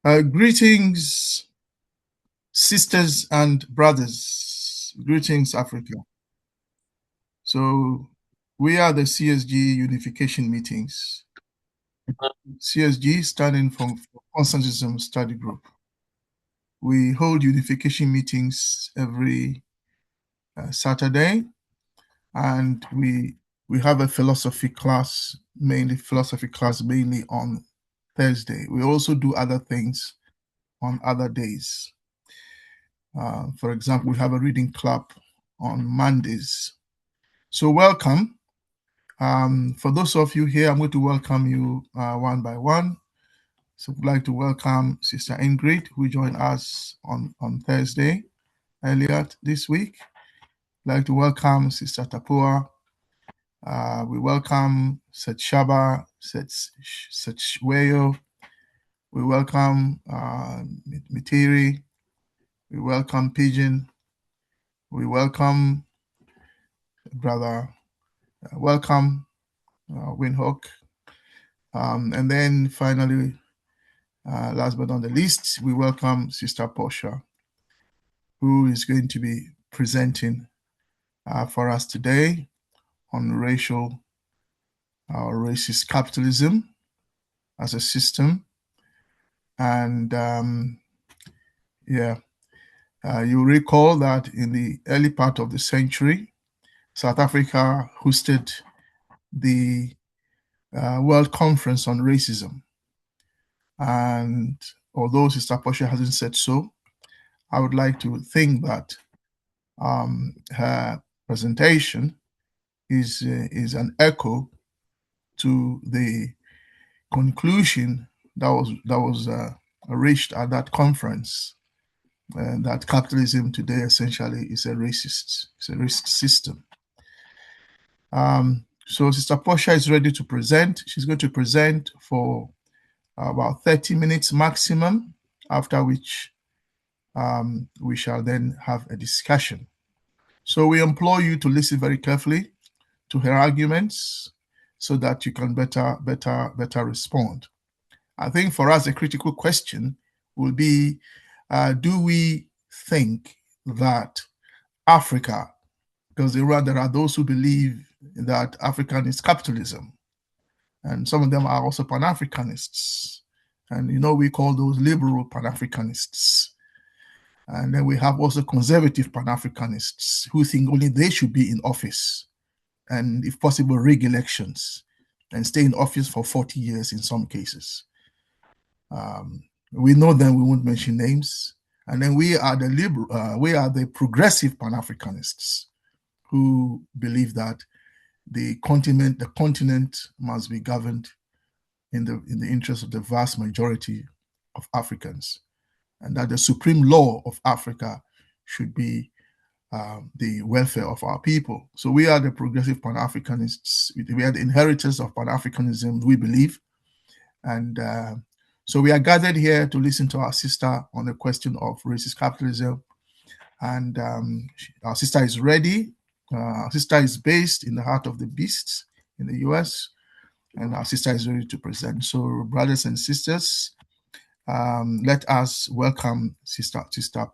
Greetings, sisters and brothers. Greetings, Africa. So, we are the CSG unification meetings. CSG standing for Consciencism Study Group. We hold unification meetings every Saturday, and we have a philosophy class mainly on Thursday. We also do other things on other days. For example, we have a reading club on Mondays. So welcome. For those of you here, I'm going to welcome you one by one. So I'd like to welcome Sister Ingrid, who joined us on Thursday earlier this week. I'd like to welcome Sister Tapua. We welcome Setshaba, Setshweyo. We welcome Mitiri. We welcome Pigeon. We welcome Brother. Welcome Windhoek. And then finally, last but not the least, we welcome Sister Portia, who is going to be presenting for us today on racist capitalism as a system. And you recall that in the early part of the century, South Africa hosted the World Conference on Racism. And although Sister Portia hasn't said so, I would like to think that her presentation is an echo to the conclusion that was reached at that conference, that capitalism today essentially is a racist system. So Sister Portia is ready to present. She's going to present for about 30 minutes maximum, after which we shall then have a discussion. So we implore you to listen very carefully to her arguments so that you can better respond. I think for us, a critical question will be, do we think that Africa, because there are those who believe that African is capitalism, and some of them are also Pan-Africanists. And, we call those liberal Pan-Africanists. And then we have also conservative Pan-Africanists who think only they should be in office and, if possible, rig elections and stay in office for 40 years in some cases. We know them, we won't mention names. And then we are the progressive Pan-Africanists who believe that the continent must be governed in the interest of the vast majority of Africans, and that the supreme law of Africa should be the welfare of our people. So we are the progressive Pan-Africanists. We are the inheritors of Pan-Africanism, we believe. And so we are gathered here to listen to our sister on the question of racist capitalism. And our sister is ready. Our sister is based in the heart of the beast in the US, and our sister is ready to present. So, brothers and sisters, let us welcome Sister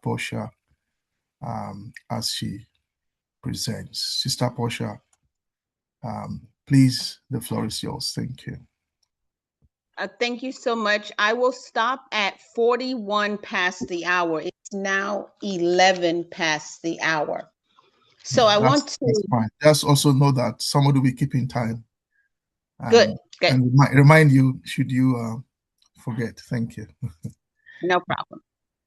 Portia as she presents. Sister Portia, please, the floor is yours. Thank you. Thank you so much. I will stop at 41 past the hour. It's now 11 past the hour. So I want to... That's fine. Just also know that somebody will be keeping time. Good. And remind you, should you forget. Thank you. No problem.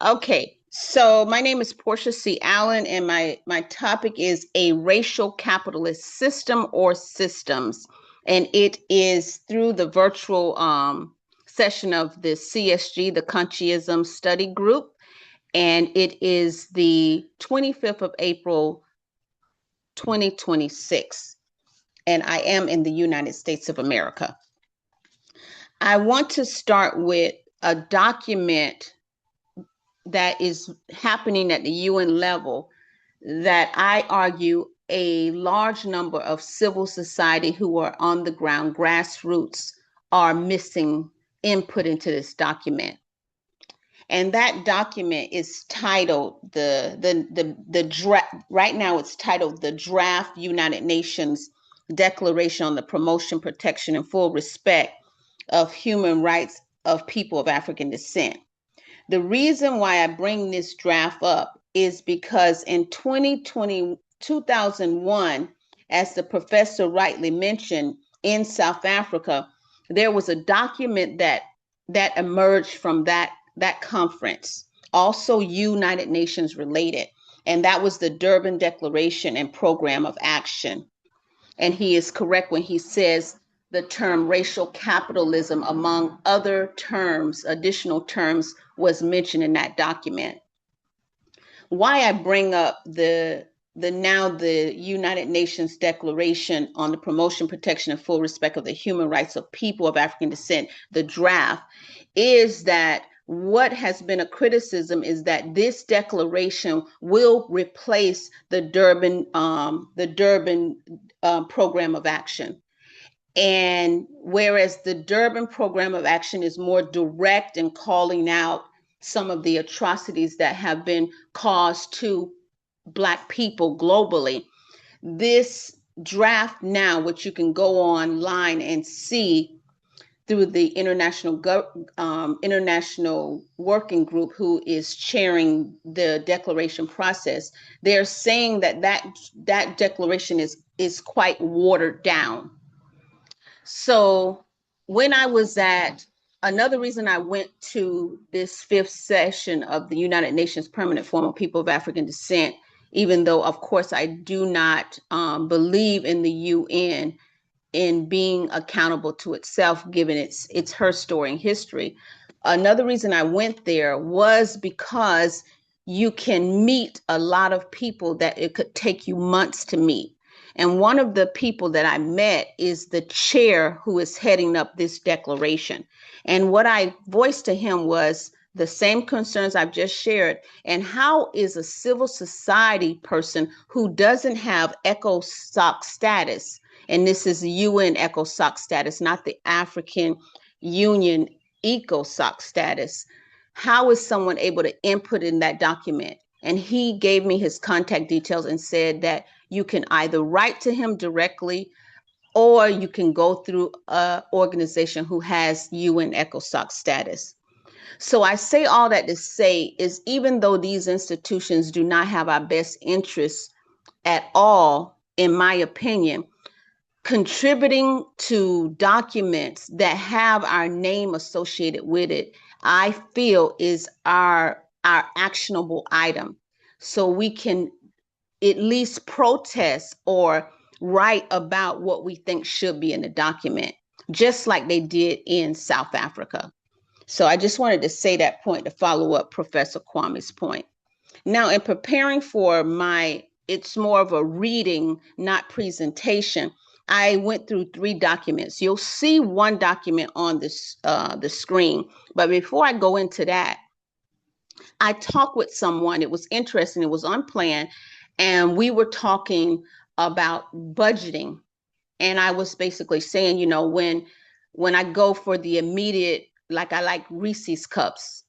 Okay. So my name is Portia C. Allen, and my topic is a racial capitalist system or systems. And it is through the virtual session of the CSG, the Consciencism Study Group. And it is the 25th of April, 2026. And I am in the United States of America. I want to start with a document that is happening at the UN level that I argue a large number of civil society who are on the ground, grassroots, are missing input into this document. And that document is titled the draft. Right now, it's titled the Draft United Nations Declaration on the Promotion, Protection, and Full Respect of Human Rights of People of African Descent. The reason why I bring this draft up is because in 2001, as the professor rightly mentioned, in South Africa, there was a document that emerged from that conference, also United Nations related, and that was the Durban Declaration and Program of Action. And he is correct when he says the term racial capitalism, among other terms, additional terms, was mentioned in that document. Why I bring up the United Nations Declaration on the Promotion, Protection, and Full Respect of the Human Rights of People of African Descent, the draft, is that what has been a criticism is that this declaration will replace the Durban Program of Action. And whereas the Durban Program of Action is more direct in calling out some of the atrocities that have been caused to Black people globally, this draft now, which you can go online and see through the international working group who is chairing the declaration process, they're saying that declaration is quite watered down. So when I was another reason I went to this 5th session of the United Nations Permanent Forum of People of African Descent, even though, of course, I do not believe in the UN in being accountable to itself, given it's her story and history. Another reason I went there was because you can meet a lot of people that it could take you months to meet. And one of the people that I met is the chair who is heading up this declaration. And what I voiced to him was the same concerns I've just shared. And how is a civil society person who doesn't have ECOSOC status, and this is UN ECOSOC status, not the African Union ECOSOC status, how is someone able to input in that document? And he gave me his contact details and said that you can either write to him directly or you can go through an organization who has UN ECOSOC status. So I say all that to say is, even though these institutions do not have our best interests at all, in my opinion, contributing to documents that have our name associated with it, I feel is our actionable item. So we can at least protest or write about what we think should be in the document, just like they did in South Africa. So I just wanted to say that point to follow up Professor Kwame's point. Now, in preparing for it's more of a reading, not presentation, I went through 3 documents. You'll see one document on the screen, but before I go into that, I talked with someone. It was interesting. It was unplanned, and we were talking about budgeting. And I was basically saying, when I go for the immediate, like I like Reese's cups,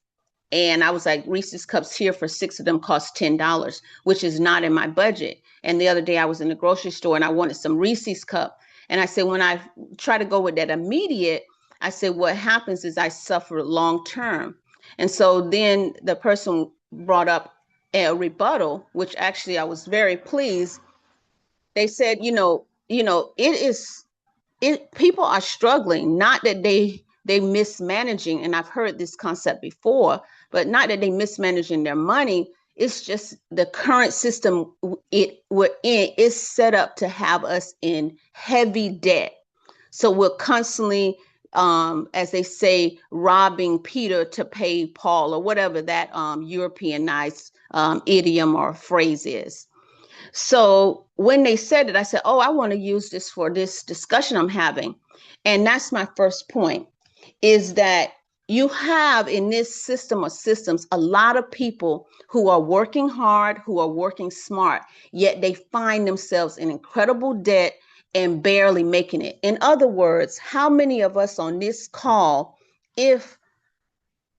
and I was like, Reese's cups here for 6 of them cost $10, which is not in my budget. And the other day I was in the grocery store and I wanted some Reese's cup. And I said, when I try to go with that immediate, I said, what happens is I suffer long term. And so then the person brought up a rebuttal, which actually I was very pleased. They said, people are struggling, not that they mismanaging, and I've heard this concept before, but not that they mismanaging their money. It's just the current system we're in is set up to have us in heavy debt. So we're constantly, as they say, robbing Peter to pay Paul, or whatever that Europeanized idiom or phrase is. So when they said it, I said, oh, I want to use this for this discussion I'm having. And that's my first point, is that you have in this system of systems a lot of people who are working hard, who are working smart, yet they find themselves in incredible debt and barely making it. In other words, how many of us on this call, if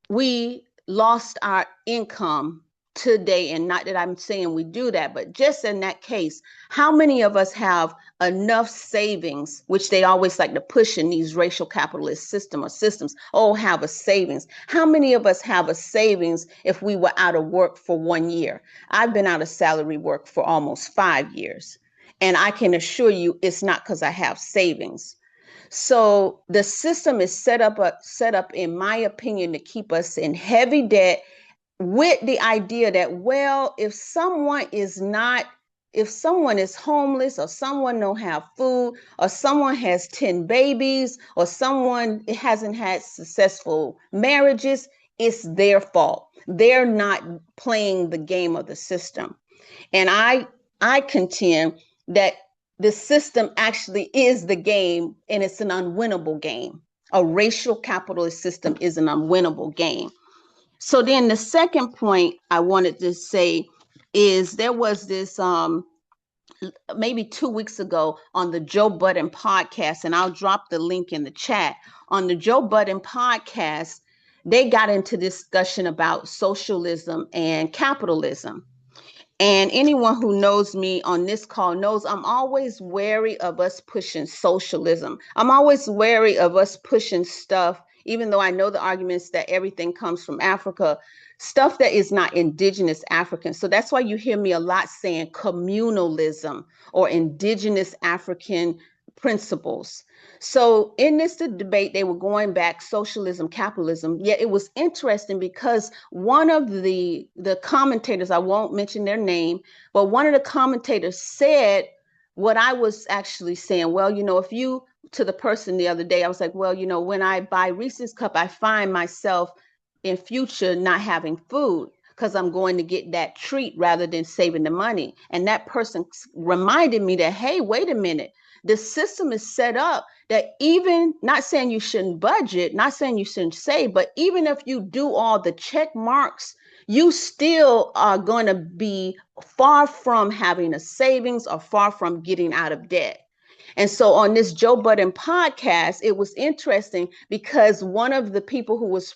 we lost our income today, and not that I'm saying we do that, but just in that case, how many of us have enough savings, which they always like to push in these racial capitalist system or systems? Oh, have a savings. How many of us have a savings if we were out of work for 1 year? I've been out of salary work for almost 5 years, and I can assure you it's not because I have savings. So the system is set up, in my opinion, to keep us in heavy debt, with the idea that, well, if someone is homeless, or someone don't have food, or someone has 10 babies, or someone hasn't had successful marriages, it's their fault. They're not playing the game of the system. And I contend that the system actually is the game, and it's an unwinnable game. A racial capitalist system is an unwinnable game. So then the second point I wanted to say is, there was this maybe 2 weeks ago on the Joe Budden podcast, and I'll drop the link in the chat. On the Joe Budden podcast, they got into discussion about socialism and capitalism. And anyone who knows me on this call knows I'm always wary of us pushing socialism. I'm always wary of us pushing stuff, even though I know the arguments that everything comes from Africa, stuff that is not indigenous African. So that's why you hear me a lot saying communalism or indigenous African principles. So in this debate, they were going back socialism, capitalism. Yet it was interesting because one of the commentators, I won't mention their name, but one of the commentators said what I was actually saying. Well, if you, to the person the other day, I was like, well, when I buy Reese's cup, I find myself in future not having food because I'm going to get that treat rather than saving the money. And that person reminded me that, hey, wait a minute. The system is set up that, even, not saying you shouldn't budget, not saying you shouldn't save, but even if you do all the check marks, you still are going to be far from having a savings or far from getting out of debt. And so on this Joe Budden podcast, it was interesting because one of the people who was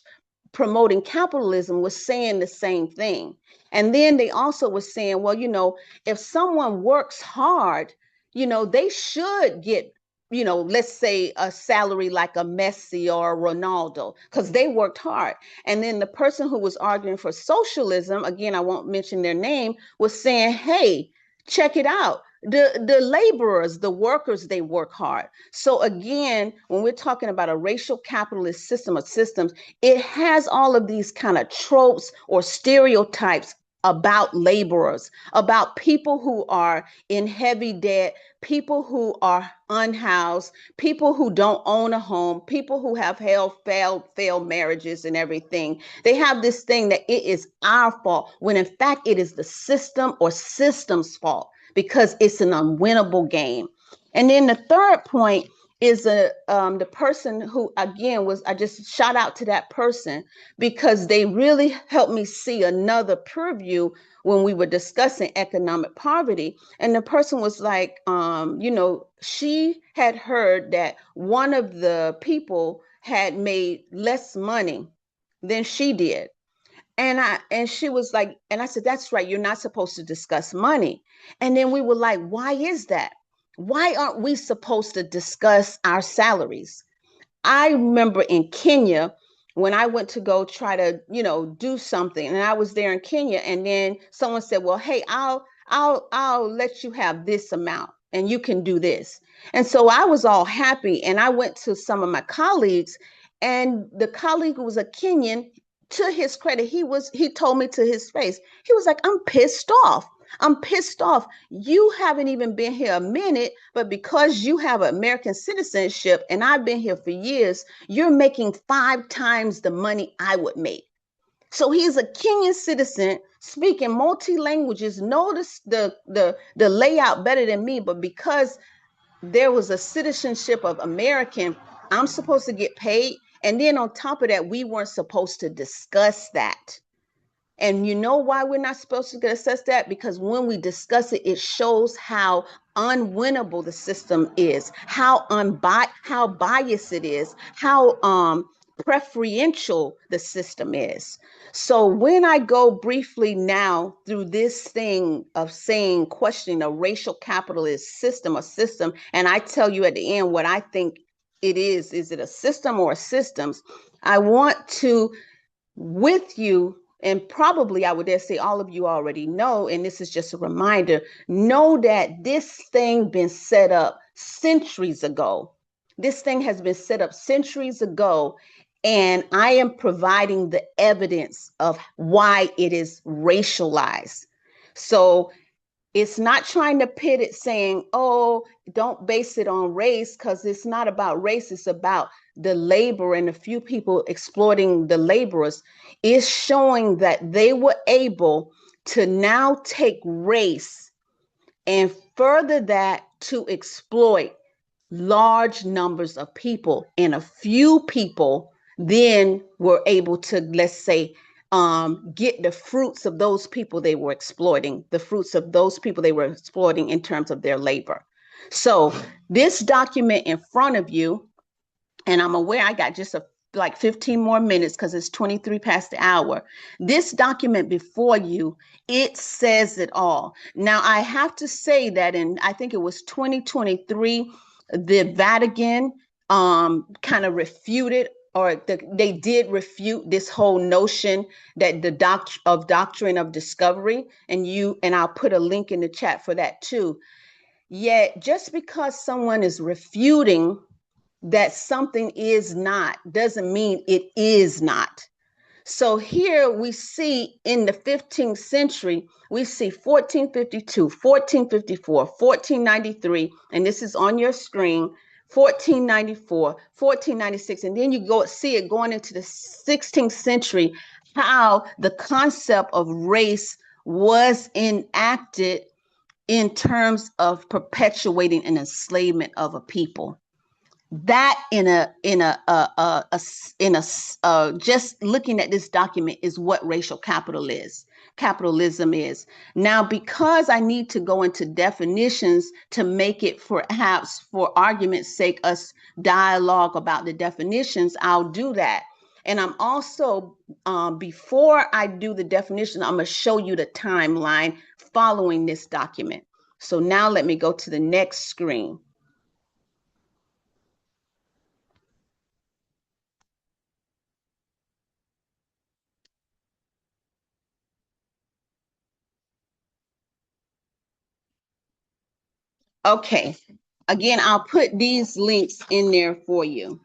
promoting capitalism was saying the same thing. And then they also were saying, well, if someone works hard, they should get, let's say a salary like a Messi or a Ronaldo, because they worked hard. And then the person who was arguing for socialism, again, I won't mention their name, was saying, hey, check it out. The laborers, the workers, they work hard. So again, when we're talking about a racial capitalist system of systems, it has all of these kind of tropes or stereotypes about laborers, about people who are in heavy debt, people who are unhoused, people who don't own a home, people who have failed marriages and everything. They have this thing that it is our fault, when in fact it is the system or system's fault, because it's an unwinnable game. And then the third point is the person who, again, I just shout out to that person because they really helped me see another purview when we were discussing economic poverty. And the person was like, she had heard that one of the people had made less money than she did. And she was like, and I said, that's right, you're not supposed to discuss money. And then we were like, why is that? Why aren't we supposed to discuss our salaries? I remember in Kenya when I went to go try to, do something, and I was there in Kenya, and then someone said, well, hey, I'll let you have this amount and you can do this. And so I was all happy, and I went to some of my colleagues, and the colleague who was a Kenyan, to his credit, he told me to his face, he was like, I'm pissed off. I'm pissed off. You haven't even been here a minute, but because you have American citizenship and I've been here for years, you're making 5 times the money I would make. So he's a Kenyan citizen speaking multi languages, notice the layout better than me, but because there was a citizenship of American, I'm supposed to get paid. And then on top of that, we weren't supposed to discuss that. And you know why we're not supposed to discuss that? Because when we discuss it, it shows how unwinnable the system is, how biased it is, how preferential the system is. So when I go briefly now through this thing of saying, questioning a racial capitalist system, and I tell you at the end what I think it is it a system or a systems? I want to, with you, and probably I would dare say all of you already know, and this is just a reminder, know that this thing been set up centuries ago. This thing has been set up centuries ago, and I am providing the evidence of why it is racialized. So it's not trying to pit it saying, oh, don't base it on race, because it's not about race. It's about the labor and a few people exploiting the laborers. It's showing that they were able to now take race and further that to exploit large numbers of people, and a few people then were able to, let's say, get the fruits of those people they were exploiting, in terms of their labor. So this document in front of you, and I'm aware I got just like 15 more minutes because it's 23 past the hour. This document before you, it says it all. Now, I have to say that I think it was 2023, the Vatican kind of refuted, or they did refute this whole notion that the doctrine of discovery, and I'll put a link in the chat for that too. Yet, just because someone is refuting that something is not doesn't mean it is not. So here we see in the 15th century, we see 1452, 1454, 1493, and this is on your screen, 1494, 1496, and then you go see it going into the 16th century, how the concept of race was enacted in terms of perpetuating an enslavement of a people. That just looking at this document is what racial capitalism is. Now, because I need to go into definitions to make it, perhaps for argument's sake, us dialogue about the definitions, I'll do that. And I'm also, before I do the definition, I'm going to show you the timeline following this document. So now let me go to the next screen. Okay, again, I'll put these links in there for you.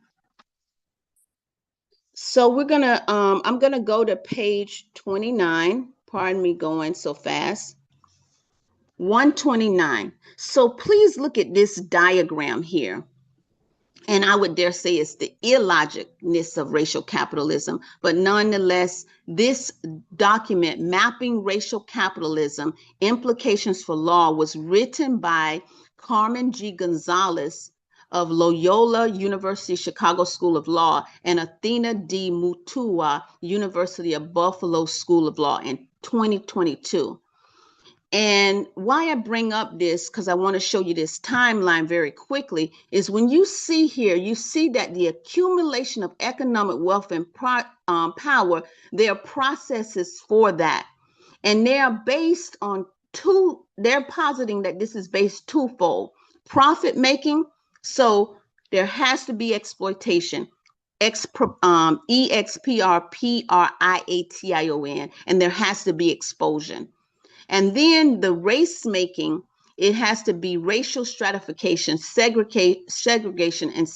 So we're gonna, I'm gonna go to page 29. Pardon me going so fast. 129. So please look at this diagram here. And I would dare say it's the illogicness of racial capitalism, but nonetheless, this document, Mapping Racial Capitalism, Implications for Law, was written by Carmen G. Gonzalez of Loyola University Chicago School of Law and Athena D. Mutua, University of Buffalo School of Law in 2022. And why I bring up this, because I want to show you this timeline very quickly, is when you see here, you see that the accumulation of economic wealth and power, there are processes for that. And they are based on they're positing that this is based twofold. Profit making, so there has to be exploitation. EXPRPRIATION, and there has to be expulsion. And then the race making, it has to be racial stratification, segregation, and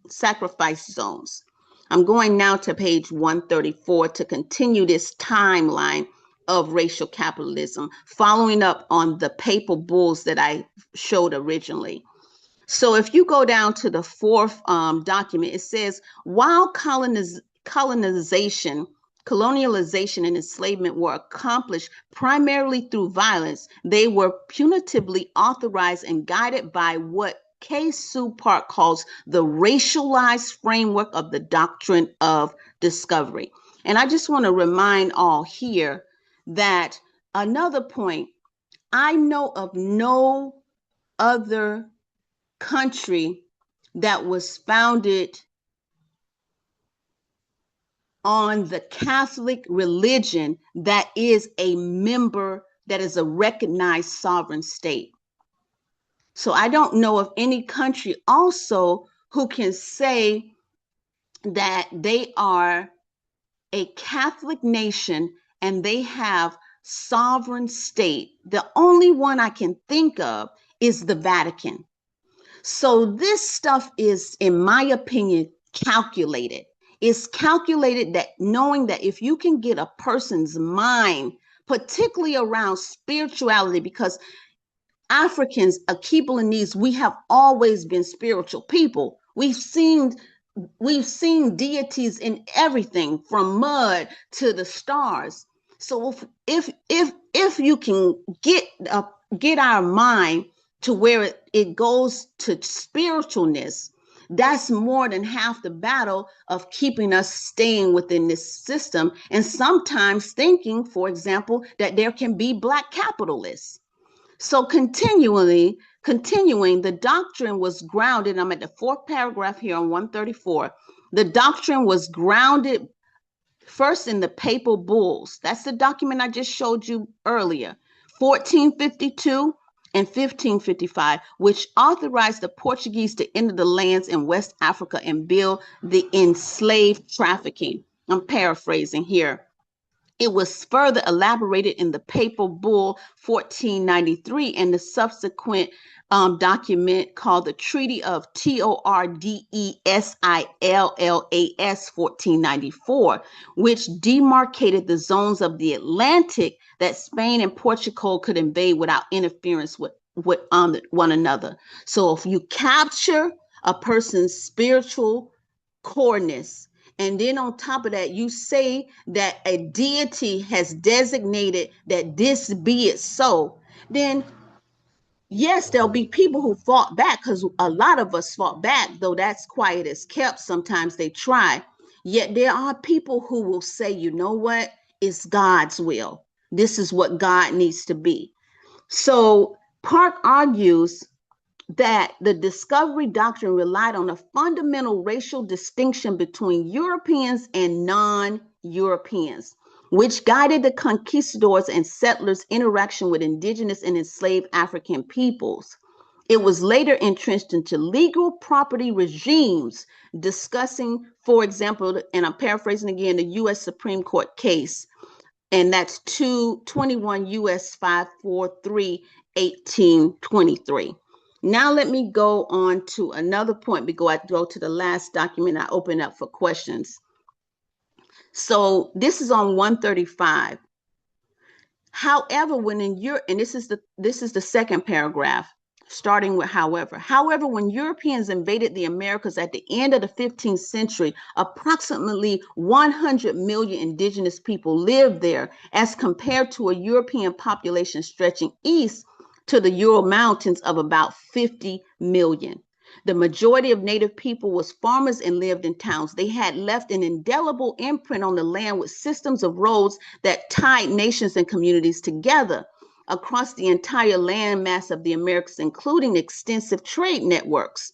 sacrifice zones. I'm going now to page 134 to continue this timeline of racial capitalism, following up on the Papal Bulls that I showed originally. So if you go down to the fourth document, it says, while colonization, and enslavement were accomplished primarily through violence, they were punitively authorized and guided by what K. Sue Park calls the racialized framework of the doctrine of discovery. And I just want to remind all here that another point, I know of no other country that was founded on the Catholic religion that is a member, that is a recognized sovereign state. So I don't know of any country also who can say that they are a Catholic nation and they have sovereign state. The only one I can think of is the Vatican. So this stuff is, in my opinion, calculated. It's calculated, that knowing that if you can get a person's mind, particularly around spirituality, because Africans, a Keebalanese, we have always been spiritual people. We've seen deities in everything from mud to the stars. So if you can get our mind to where it goes to spiritualness, that's more than half the battle of keeping us staying within this system, and sometimes thinking, for example, that there can be Black capitalists. So continuing, the doctrine was grounded. I'm at the fourth paragraph here on 134. The doctrine was grounded first in the Papal Bulls. That's the document I just showed you earlier, 1452 and 1555, which authorized the Portuguese to enter the lands in West Africa and build the enslaved trafficking. I'm paraphrasing here. It was further elaborated in the Papal Bull 1493 and the subsequent document called the Treaty of Tordesillas 1494, which demarcated the zones of the Atlantic that Spain and Portugal could invade without interference with one another. So if you capture a person's spiritual coreness, and then on top of that, you say that a deity has designated that this be it so, then yes, there'll be people who fought back, because a lot of us fought back, though that's quiet as kept. Sometimes they try. Yet there are people who will say, you know what? It's God's will. This is what God needs to be. So Park argues that the discovery doctrine relied on a fundamental racial distinction between Europeans and non-Europeans, which guided the conquistadors and settlers' interaction with indigenous and enslaved African peoples. It was later entrenched into legal property regimes, discussing, for example, and I'm paraphrasing again, the U.S. Supreme Court case, and that's 221 U.S. 543 1823. Now let me go on to another point before I go to the last document I open up for questions. So this is on 135. However, when in Europe, and this is the second paragraph, starting with however, when Europeans invaded the Americas at the end of the 15th century, approximately 100 million indigenous people lived there, as compared to a European population stretching east to the Ural Mountains of about 50 million. The majority of native people was farmers and lived in towns. They had left an indelible imprint on the land with systems of roads that tied nations and communities together across the entire landmass of the Americas, including extensive trade networks.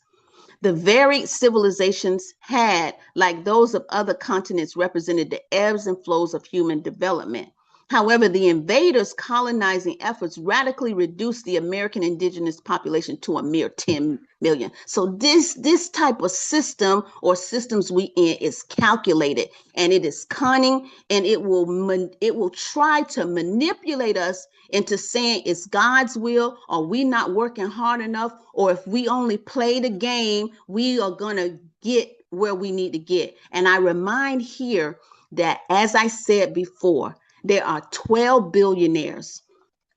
The varied civilizations had, like those of other continents, represented the ebbs and flows of human development. However, the invaders' colonizing efforts radically reduced the American indigenous population to a mere 10 million. So this type of system, or systems we in, is calculated, and it is cunning, and it will try to manipulate us into saying it's God's will, or we not working hard enough, or if we only play the game, we are gonna get where we need to get. And I remind here that, as I said before, there are 12 billionaires.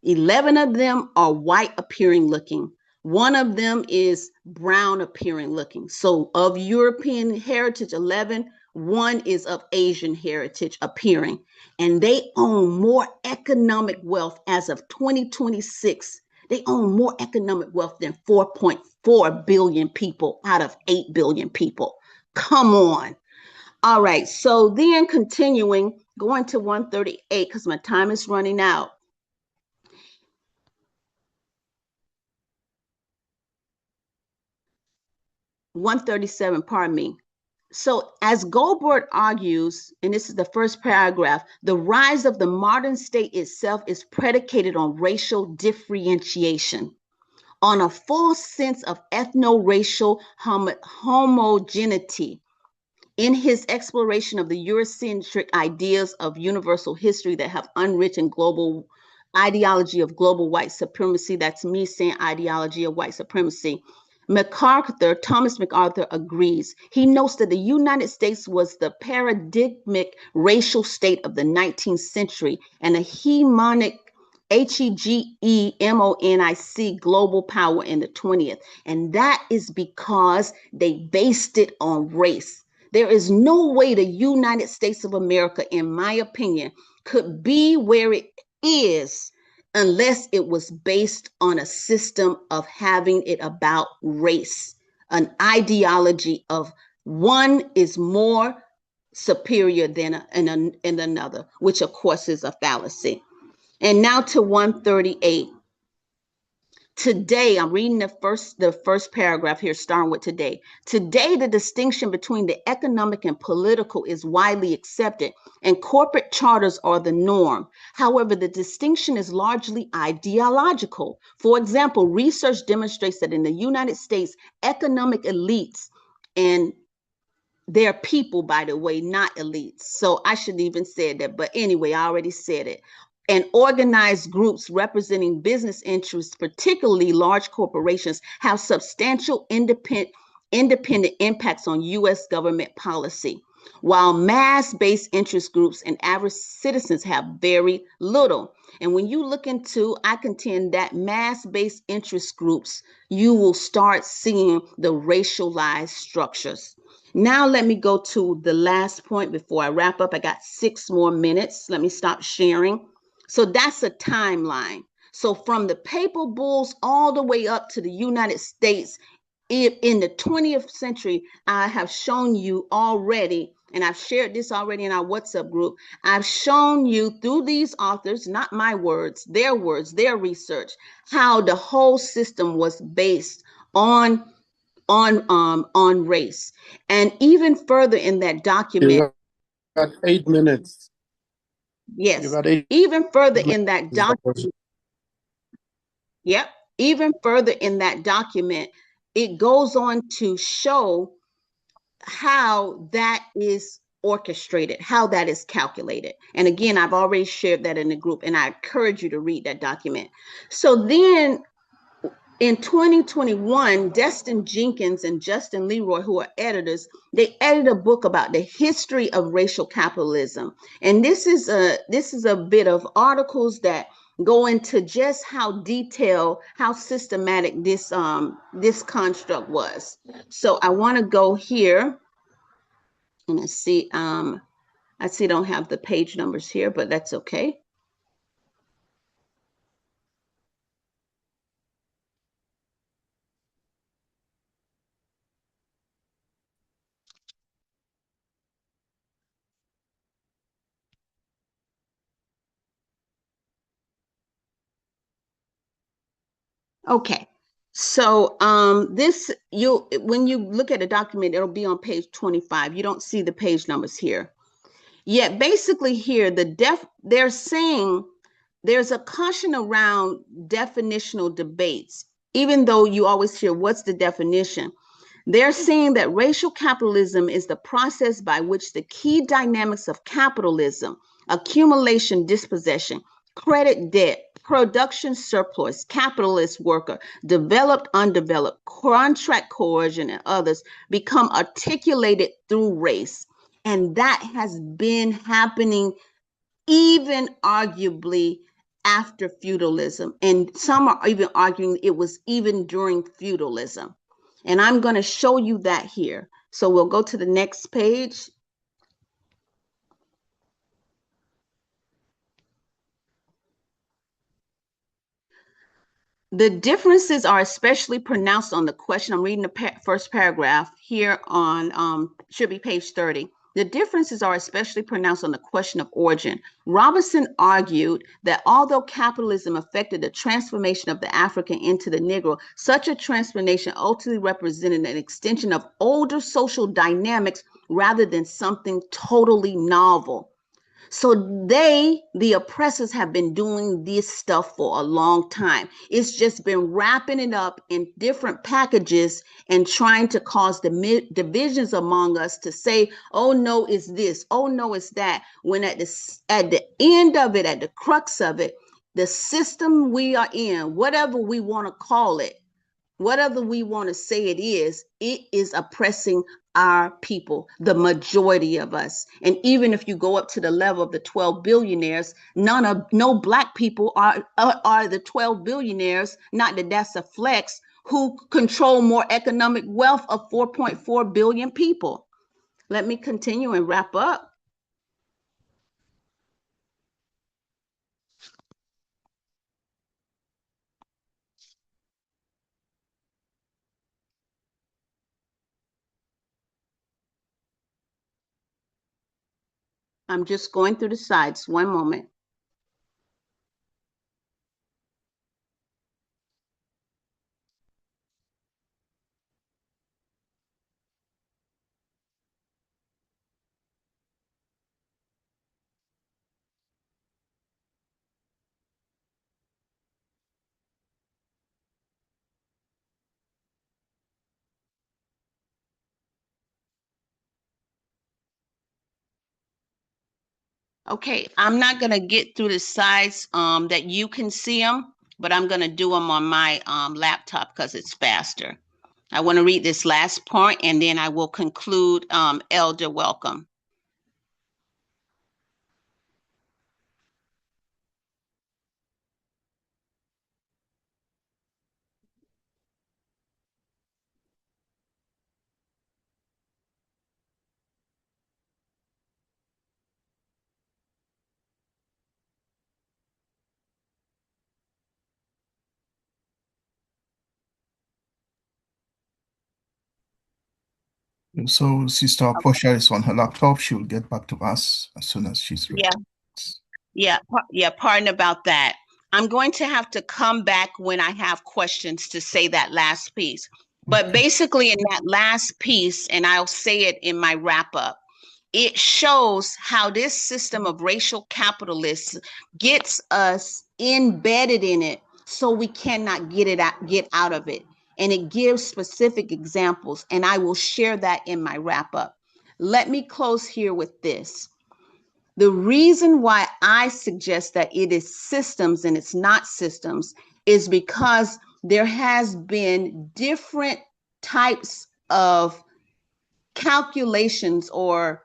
11 of them are white appearing looking. One of them is brown appearing looking. So of European heritage, 11, one is of Asian heritage appearing. And they own more economic wealth as of 2026. They own more economic wealth than 4.4 billion people out of 8 billion people. Come on. All right, so then continuing, going to 138, because my time is running out. One 137, pardon me. So as Goldberg argues, and this is the first paragraph, the rise of the modern state itself is predicated on racial differentiation, on a false sense of ethno-racial homogeneity. In his exploration of the Eurocentric ideas of universal history that have unwritten global ideology of global white supremacy, that's me saying ideology of white supremacy, Thomas MacArthur agrees. He notes that the United States was the paradigmatic racial state of the 19th century and a hegemonic hegemonic global power in the 20th. And that is because they based it on race. There is no way the United States of America, in my opinion, could be where it is unless it was based on a system of having it about race, an ideology of one is more superior than another, which of course is a fallacy. And now to 138. Today, I'm reading the first paragraph here, starting with today. Today, the distinction between the economic and political is widely accepted, and corporate charters are the norm. However, the distinction is largely ideological. For example, research demonstrates that in the United States, economic elites, and they're people, by the way, not elites. So I shouldn't even say that. But anyway, I already said it. And organized groups representing business interests, particularly large corporations, have substantial independent impacts on U.S. government policy, while mass-based interest groups and average citizens have very little. And when you look into, I contend that mass-based interest groups, you will start seeing the racialized structures. Now let me go to the last point before I wrap up. I got 6 more minutes. Let me stop sharing. So that's a timeline. So from the Papal Bulls all the way up to the United States in the 20th century, I have shown you already, and I've shared this already in our WhatsApp group. I've shown you through these authors, not my words, their research, how the whole system was based on race. And even further in that document, you got 8 minutes. Yes, even further in that document. Yep, even further in that document, it goes on to show how that is orchestrated, how that is calculated. And again, I've already shared that in the group, and I encourage you to read that document. So then in 2021, Destin Jenkins and Justin Leroy, who are editors, they edited a book about the history of racial capitalism. And this is a bit of articles that go into just how detailed, how systematic this construct was. So I want to go here and I see I don't have the page numbers here, but that's okay. Okay, so when you look at a document, it'll be on page 25. You don't see the page numbers here. Yet basically here, they're saying there's a caution around definitional debates, even though you always hear what's the definition. They're saying that racial capitalism is the process by which the key dynamics of capitalism, accumulation, dispossession, credit debt, production surplus, capitalist worker, developed, undeveloped, contract coercion, and others become articulated through race. And that has been happening even arguably after feudalism. And some are even arguing it was even during feudalism. And I'm going to show you that here. So we'll go to the next page. The differences are especially pronounced on the question. I'm reading the first paragraph here on, should be page 30. The differences are especially pronounced on the question of origin. Robinson argued that although capitalism affected the transformation of the African into the Negro, such a transformation ultimately represented an extension of older social dynamics rather than something totally novel. So the oppressors, have been doing this stuff for a long time. It's just been wrapping it up in different packages and trying to cause the divisions among us to say, oh no, it's this, oh no, it's that. When at the end of it, at the crux of it, the system we are in, whatever we want to call it, whatever we want to say it is oppressing our people, the majority of us. And even if you go up to the level of the 12 billionaires, no black people are the 12 billionaires, not that that's a flex, who control more economic wealth of 4.4 billion people. Let me continue and wrap up. I'm just going through the sides. One moment. Okay, I'm not going to get through the sides that you can see them, but I'm going to do them on my laptop because it's faster. I want to read this last point and then I will conclude. Elder, welcome. So Sister Portia is on her laptop. She will get back to us as soon as she's ready. Yeah, pardon about that. I'm going to have to come back when I have questions to say that last piece. But basically in that last piece, and I'll say it in my wrap up, it shows how this system of racial capitalism gets us embedded in it so we cannot get out of it. And it gives specific examples, and I will share that in my wrap up. Let me close here with this. The reason why I suggest that it is systems and it's not systems is because there has been different types of calculations or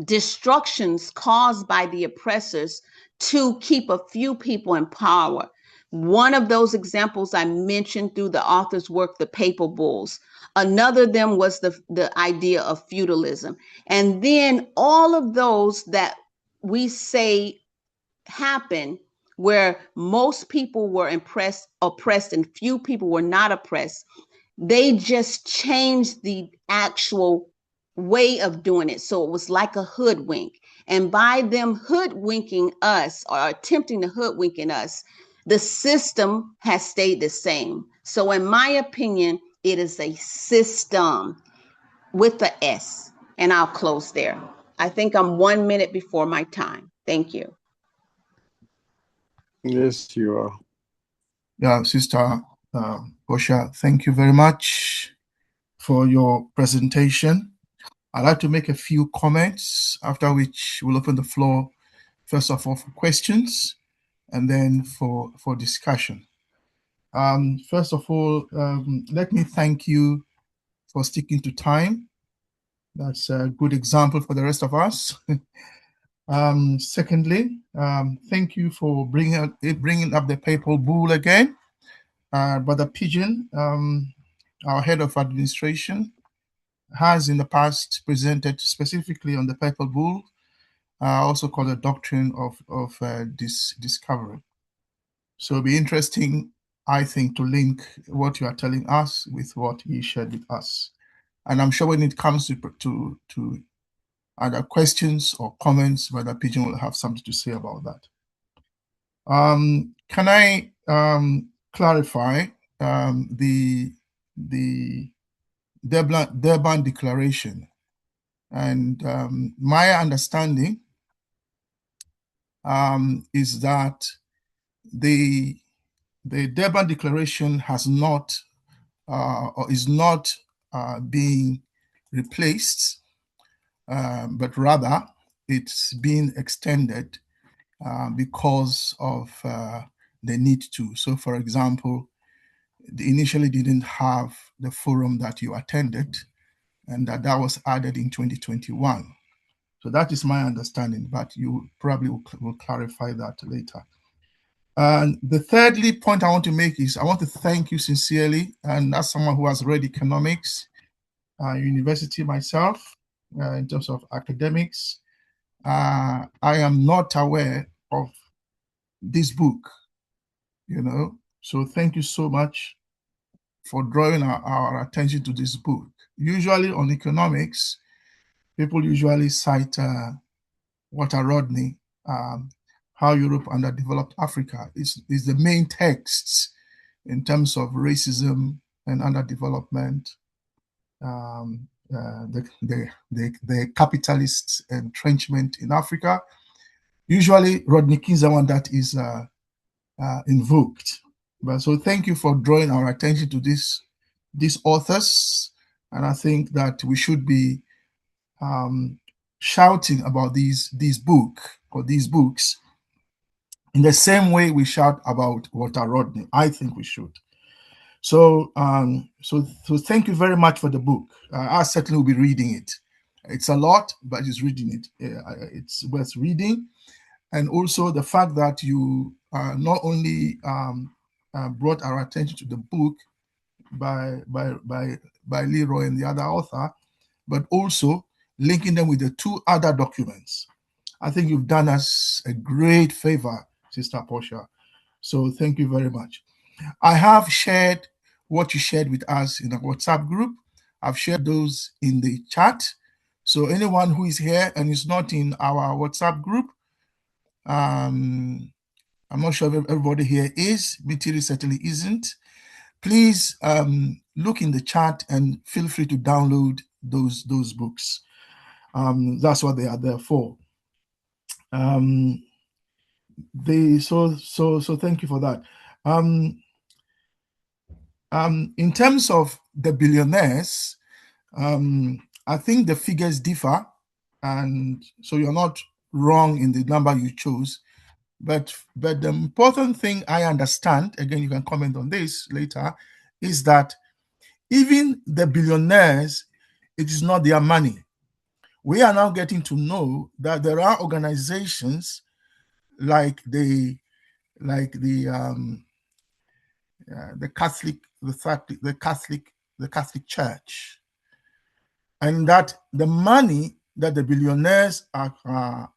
destructions caused by the oppressors to keep a few people in power. One of those examples I mentioned through the author's work, the Papal Bulls. Another of them was the idea of feudalism. And then all of those that we say happen where most people were oppressed and few people were not oppressed, they just changed the actual way of doing it. So it was like a hoodwink. And by them hoodwinking us or attempting to hoodwinking us, the system has stayed the same. So in my opinion, it is a system with the S. And I'll close there. I think I'm 1 minute before my time. Thank you. Yes, you are. Yeah, Sister Portia, thank you very much for your presentation. I'd like to make a few comments, after which we'll open the floor, first of all, for questions, and then for discussion. First of all, let me thank you for sticking to time. That's a good example for the rest of us. Secondly, thank you for bringing up the Papal Bull again. Brother Pigeon, our head of administration, has in the past presented specifically on the Papal Bull, also called the doctrine of discovery. So it'll be interesting, I think, to link what you are telling us with what he shared with us. And I'm sure when it comes to either questions or comments, Brother Pigeon will have something to say about that. Can I clarify the Durban Declaration? And my understanding is that the Durban Declaration has not or is not being replaced, but rather it's being extended because of the need to. So, for example, they initially didn't have the forum that you attended, and that was added in 2021. So that is my understanding, but you probably will clarify that later. And the thirdly point I want to make is I want to thank you sincerely, and as someone who has read economics, university myself, in terms of academics, I am not aware of this book, So thank you so much for drawing our attention to this book. Usually on economics, people usually cite Walter Rodney, How Europe Underdeveloped Africa is the main texts in terms of racism and underdevelopment, the capitalist entrenchment in Africa. Usually Rodney King is the one that is invoked. But so thank you for drawing our attention to these authors, and I think that we should be shouting about these books in the same way we shout about Walter Rodney. I think we should. So thank you very much for the book. I certainly will be reading it. It's a lot, but just reading it, it's worth reading. And also the fact that you not only brought our attention to the book by Leroy and the other author, but also linking them with the two other documents. I think you've done us a great favor, Sister Portia. So thank you very much. I have shared what you shared with us in a WhatsApp group. I've shared those in the chat. So anyone who is here and is not in our WhatsApp group, I'm not sure if everybody here is. BTR certainly isn't. Please look in the chat and feel free to download those books. That's what they are there for. So thank you for that. In terms of the billionaires, I think the figures differ, and so you're not wrong in the number you chose. But the important thing I understand, again, you can comment on this later, is that even the billionaires, it is not their money. We are now getting to know that there are organizations like the Catholic Church, and that the money that the billionaires are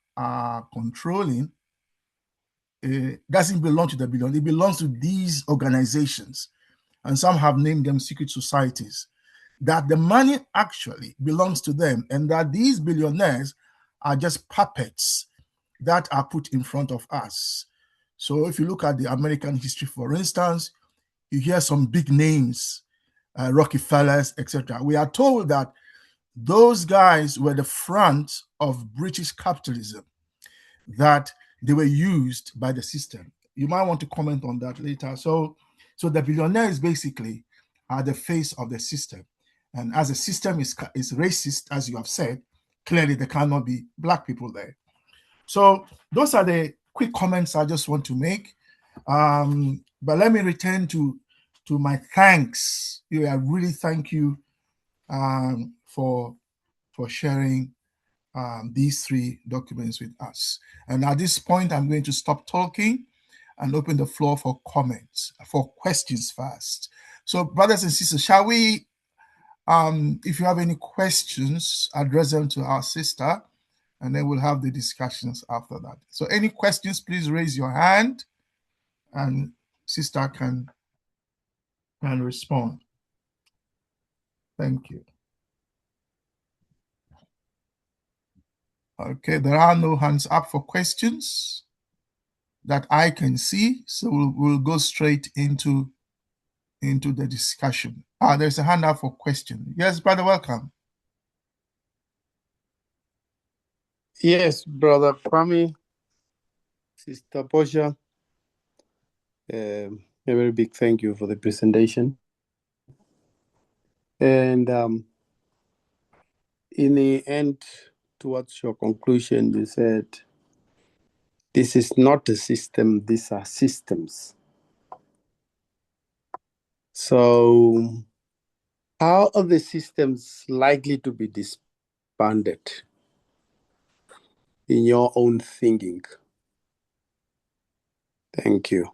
controlling doesn't belong to the billionaires. It belongs to these organizations, and some have named them secret societies. That the money actually belongs to them, and that these billionaires are just puppets that are put in front of us. So if you look at the American history, for instance, you hear some big names, Rockefellers, etc. We are told that those guys were the front of British capitalism, that they were used by the system. You might want to comment on that later. So the billionaires basically are the face of the system. And as the system is racist, as you have said, clearly there cannot be Black people there. So those are the quick comments I just want to make. But let me return to my thanks. I really thank you for sharing these three documents with us. And at this point, I'm going to stop talking and open the floor for comments, for questions first. So brothers and sisters, shall we, if you have any questions, address them to our sister, and then we'll have the discussions after that. So any questions, please raise your hand and sister can respond. Thank you. Okay, there are no hands up for questions that I can see, so we'll go straight into the discussion. There's a hand up for question. Yes, brother, welcome. Yes, Brother Kwame, Sister Portia, a very big thank you for the presentation. And in the end, towards your conclusion, you said, this is not a system, these are systems. So how are the systems likely to be disbanded in your own thinking? Thank you.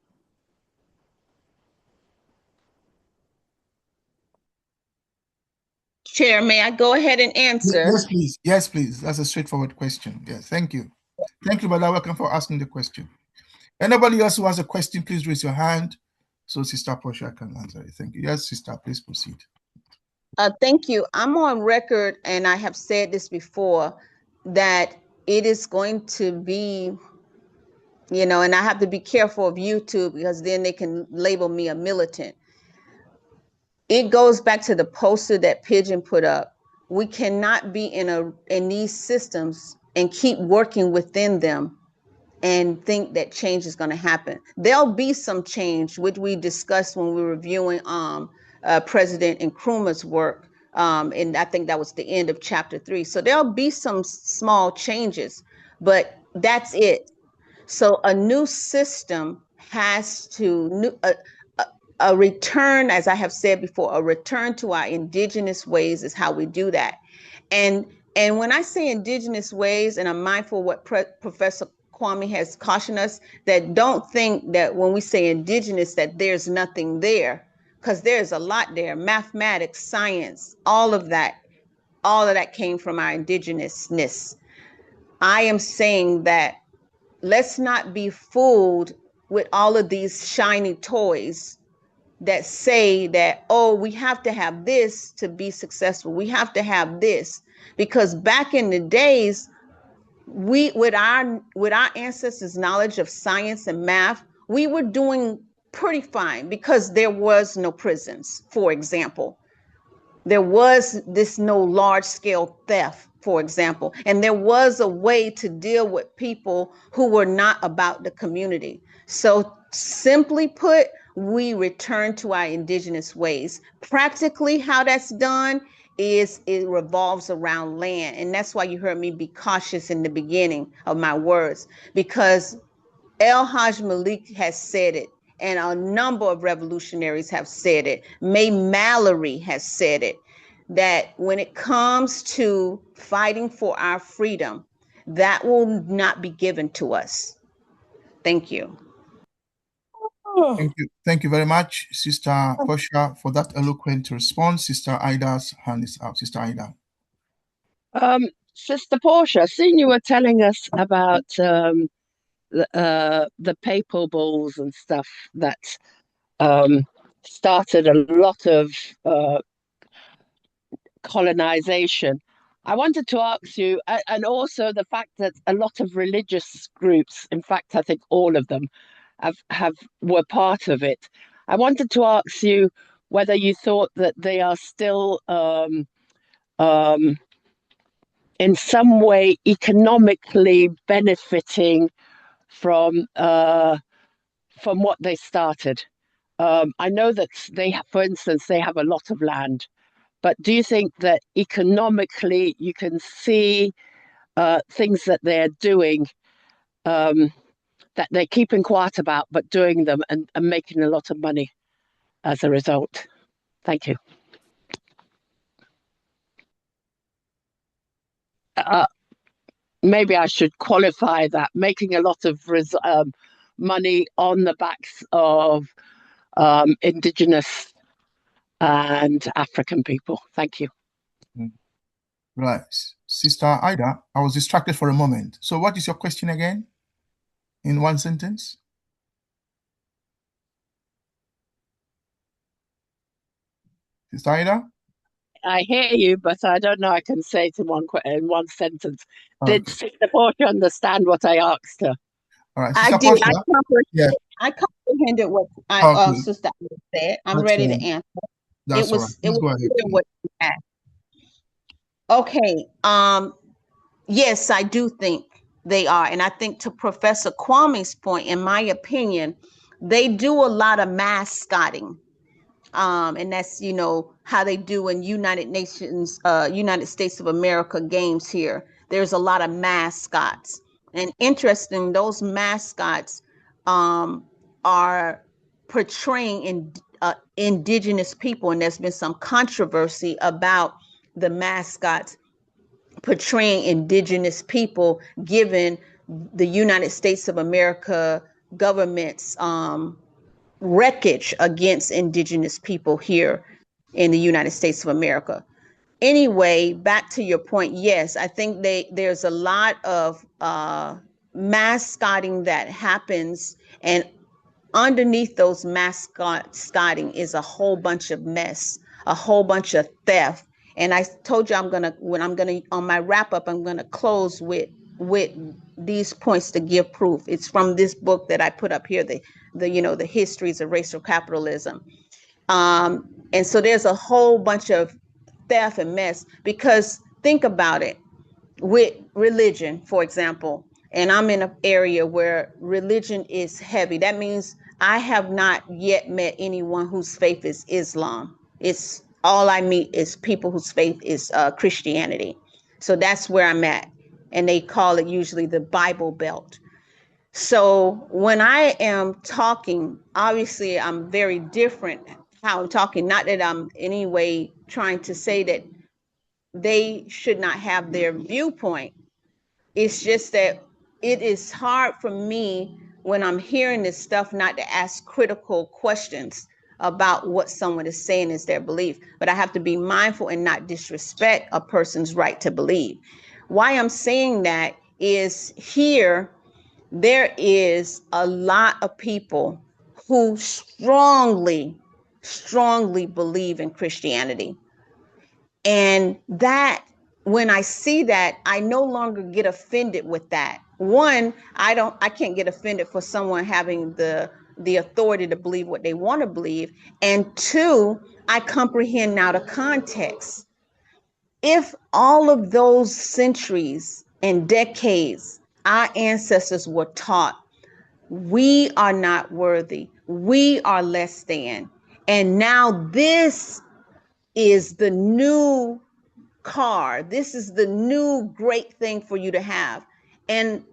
Chair, may I go ahead and answer? Yes, please. Yes, please. That's a straightforward question. Yes, thank you. Thank you, Brother. Welcome for asking the question. Anybody else who has a question, please raise your hand so Sister Portia can answer it. Thank you. Yes, Sister, please proceed. Thank you. I'm on record, and I have said this before, that it is going to be, and I have to be careful of YouTube because then they can label me a militant. It goes back to the poster that Pigeon put up. We cannot be in these systems and keep working within them and think that change is going to happen. There'll be some change, which we discussed when we were reviewing President Nkrumah's work. And I think that was the end of chapter 3. So there'll be some small changes, but that's it. So a new system has to, a return, as I have said before, a return to our indigenous ways is how we do that. And when I say indigenous ways, and I'm mindful what Professor Kwame has cautioned us, that don't think that when we say indigenous that there's nothing there, because there's a lot there. Mathematics, science, all of that came from our indigenousness. I am saying that let's not be fooled with all of these shiny toys that say that, oh, we have to have this to be successful. We have to have this. Because back in the days, we with our ancestors' knowledge of science and math, we were doing pretty fine because there was no prisons, for example. There was this no large scale theft, for example, and there was a way to deal with people who were not about the community. So simply put, we return to our indigenous ways. Practically how that's done is it revolves around land. And that's why you heard me be cautious in the beginning of my words, because El Haj Malik has said it, and a number of revolutionaries have said it. May Mallory has said it, that when it comes to fighting for our freedom, that will not be given to us. Thank you. Thank you. Thank you very much, Sister Portia, for that eloquent response. Sister Ida's hand is up. Sister Ida. Sister Portia, seeing you were telling us about the Papal Bulls and stuff that started a lot of colonization. I wanted to ask you, and also the fact that a lot of religious groups, in fact, I think all of them, were part of it. I wanted to ask you whether you thought that they are still in some way economically benefiting from what they started. I know that for instance, they have a lot of land, but do you think that economically you can see things that they're doing that they're keeping quiet about, but doing them and making a lot of money as a result? Thank you. Maybe I should qualify that, making a lot of money on the backs of indigenous and African people. Thank you. Right. Sister Ida, I was distracted for a moment. So what is your question again? In one sentence? Sister Ida? I hear you, but I don't know I can say it in one sentence. Okay. Did Sister Portia understand what I asked her? All right. Sister Portia, I comprehended what Sister Ida said. I'm ready to answer. It was clear what you asked. Okay. Yes, I do think they are. And I think to Professor Kwame's point, in my opinion, they do a lot of mascotting. And that's, how they do in United Nations, United States of America games here. There's a lot of mascots. And interesting, those mascots are portraying indigenous people. And there's been some controversy about the mascots portraying indigenous people, given the United States of America government's wreckage against indigenous people here in the United States of America. Anyway, back to your point, yes, I think there's a lot of mascotting that happens, and underneath those mascotting is a whole bunch of mess, a whole bunch of theft. And I told you on my wrap up, I'm gonna close with these points to give proof. It's from this book that I put up here, the histories of racial capitalism. And so there's a whole bunch of theft and mess, because think about it, with religion, for example, and I'm in an area where religion is heavy. That means I have not yet met anyone whose faith is Islam. It's all I meet is people whose faith is Christianity. So that's where I'm at. And they call it usually the Bible Belt. So when I am talking, obviously I'm very different how I'm talking. Not that I'm in any way trying to say that they should not have their viewpoint. It's just that it is hard for me when I'm hearing this stuff not to ask critical questions about what someone is saying is their belief. But I have to be mindful and not disrespect a person's right to believe. Why I'm saying that is here there is a lot of people who strongly believe in Christianity. And that, when I see that, I no longer get offended with that. One, I can't get offended for someone having the authority to believe what they want to believe. And two, I comprehend now the context. If all of those centuries and decades our ancestors were taught, we are not worthy, we are less than, and now this is the new car, this is the new great thing for you to have, and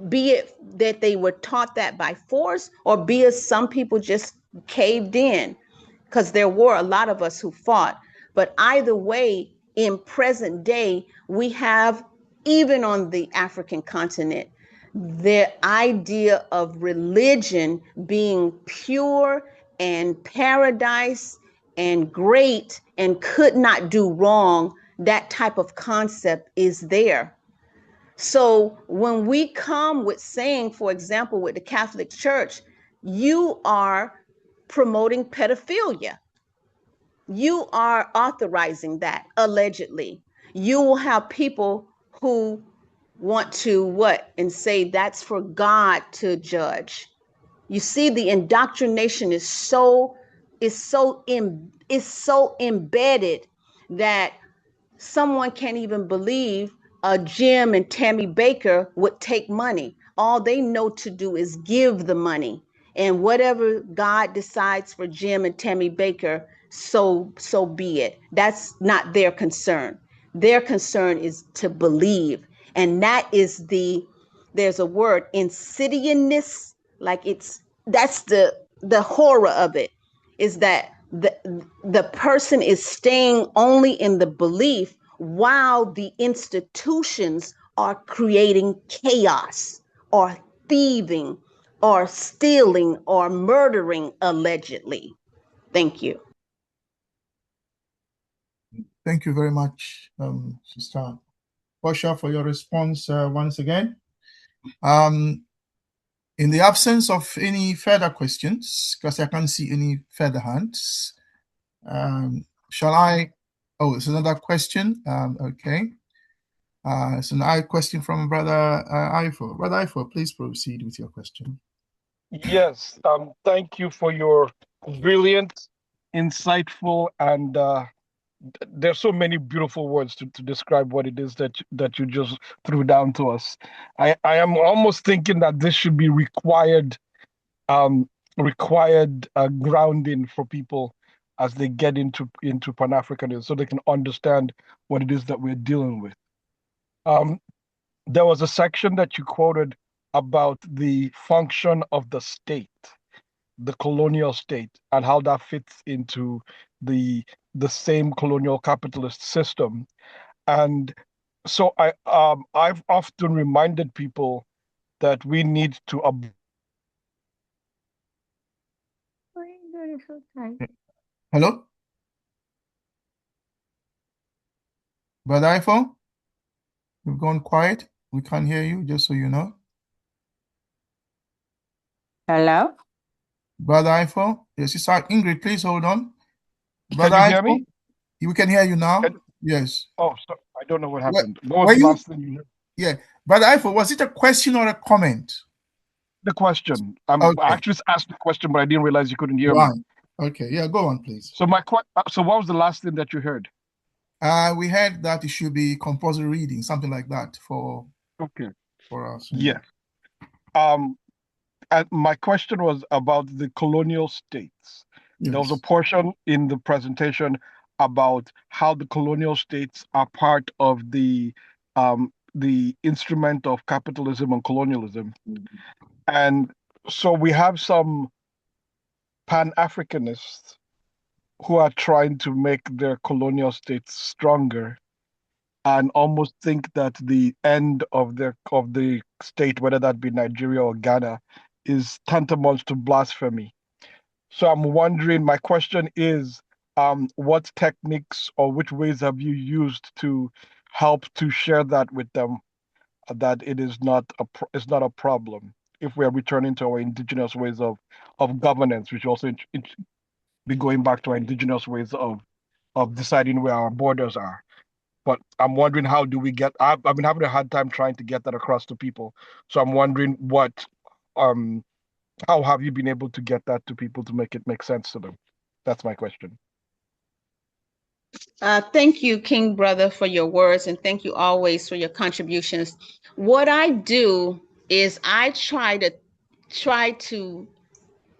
be it that they were taught that by force, or be it some people just caved in, because there were a lot of us who fought. But either way, in present day, we have, even on the African continent, the idea of religion being pure and paradise and great and could not do wrong. That type of concept is there. So when we come with saying, for example, with the Catholic Church, you are promoting pedophilia, you are authorizing that, allegedly. You will have people who want to and say that's for God to judge. You see, the indoctrination is so embedded that someone can't even believe Jim and Tammy Baker would take money. All they know to do is give the money, and whatever God decides for Jim and Tammy Baker, so be it. That's not their concern. Their concern is to believe. And that is there's a word, insidiousness, like that's the horror of it, is that the person is staying only in the belief while the institutions are creating chaos or thieving or stealing or murdering, allegedly. Thank you. Thank you very much, Sister Portia, for your response once again. In the absence of any further questions, because I can't see any further hands, shall I? Oh, it's another question. Okay. It's another question from Brother Ifo. Brother Ifo, please proceed with your question. Yes. Thank you for your brilliant, insightful, and there's so many beautiful words to describe what it is that you just threw down to us. I am almost thinking that this should be required grounding for people as they get into Pan-Africanism, so they can understand what it is that we're dealing with. There was a section that you quoted about the function of the state, the colonial state, and how that fits into the same colonial capitalist system. And so I've often reminded people that we need to Hello? Brother iPhone? You've gone quiet. We can't hear you, just so you know. Hello? Brother iPhone? Yes, it's Ingrid, please hold on. Can you hear me? We can hear you now. Yes. Oh, I don't know what happened. What was the last thing you heard? Yeah. Brother iPhone, was it a question or a comment? The question. Okay. I actually asked the question, but I didn't realize you couldn't hear me. Okay. Yeah, go on, please. So so what was the last thing that you heard? We heard that it should be compulsory reading, something like that for us. Yeah. And my question was about the colonial states. Yes. There was a portion in the presentation about how the colonial states are part of the instrument of capitalism and colonialism. Mm-hmm. And so we have some Pan-Africanists who are trying to make their colonial states stronger and almost think that the end of the state, whether that be Nigeria or Ghana, is tantamount to blasphemy. So I'm wondering, my question is, what techniques or which ways have you used to help to share that with them, that it is not a problem if we are returning to our indigenous ways of governance, which also be going back to our indigenous ways of deciding where our borders are. But I'm wondering, how do we get? I've been having a hard time trying to get that across to people. So I'm wondering how have you been able to get that to people to make it make sense to them? That's my question. Thank you, King Brother, for your words, and thank you always for your contributions. What I do is I try to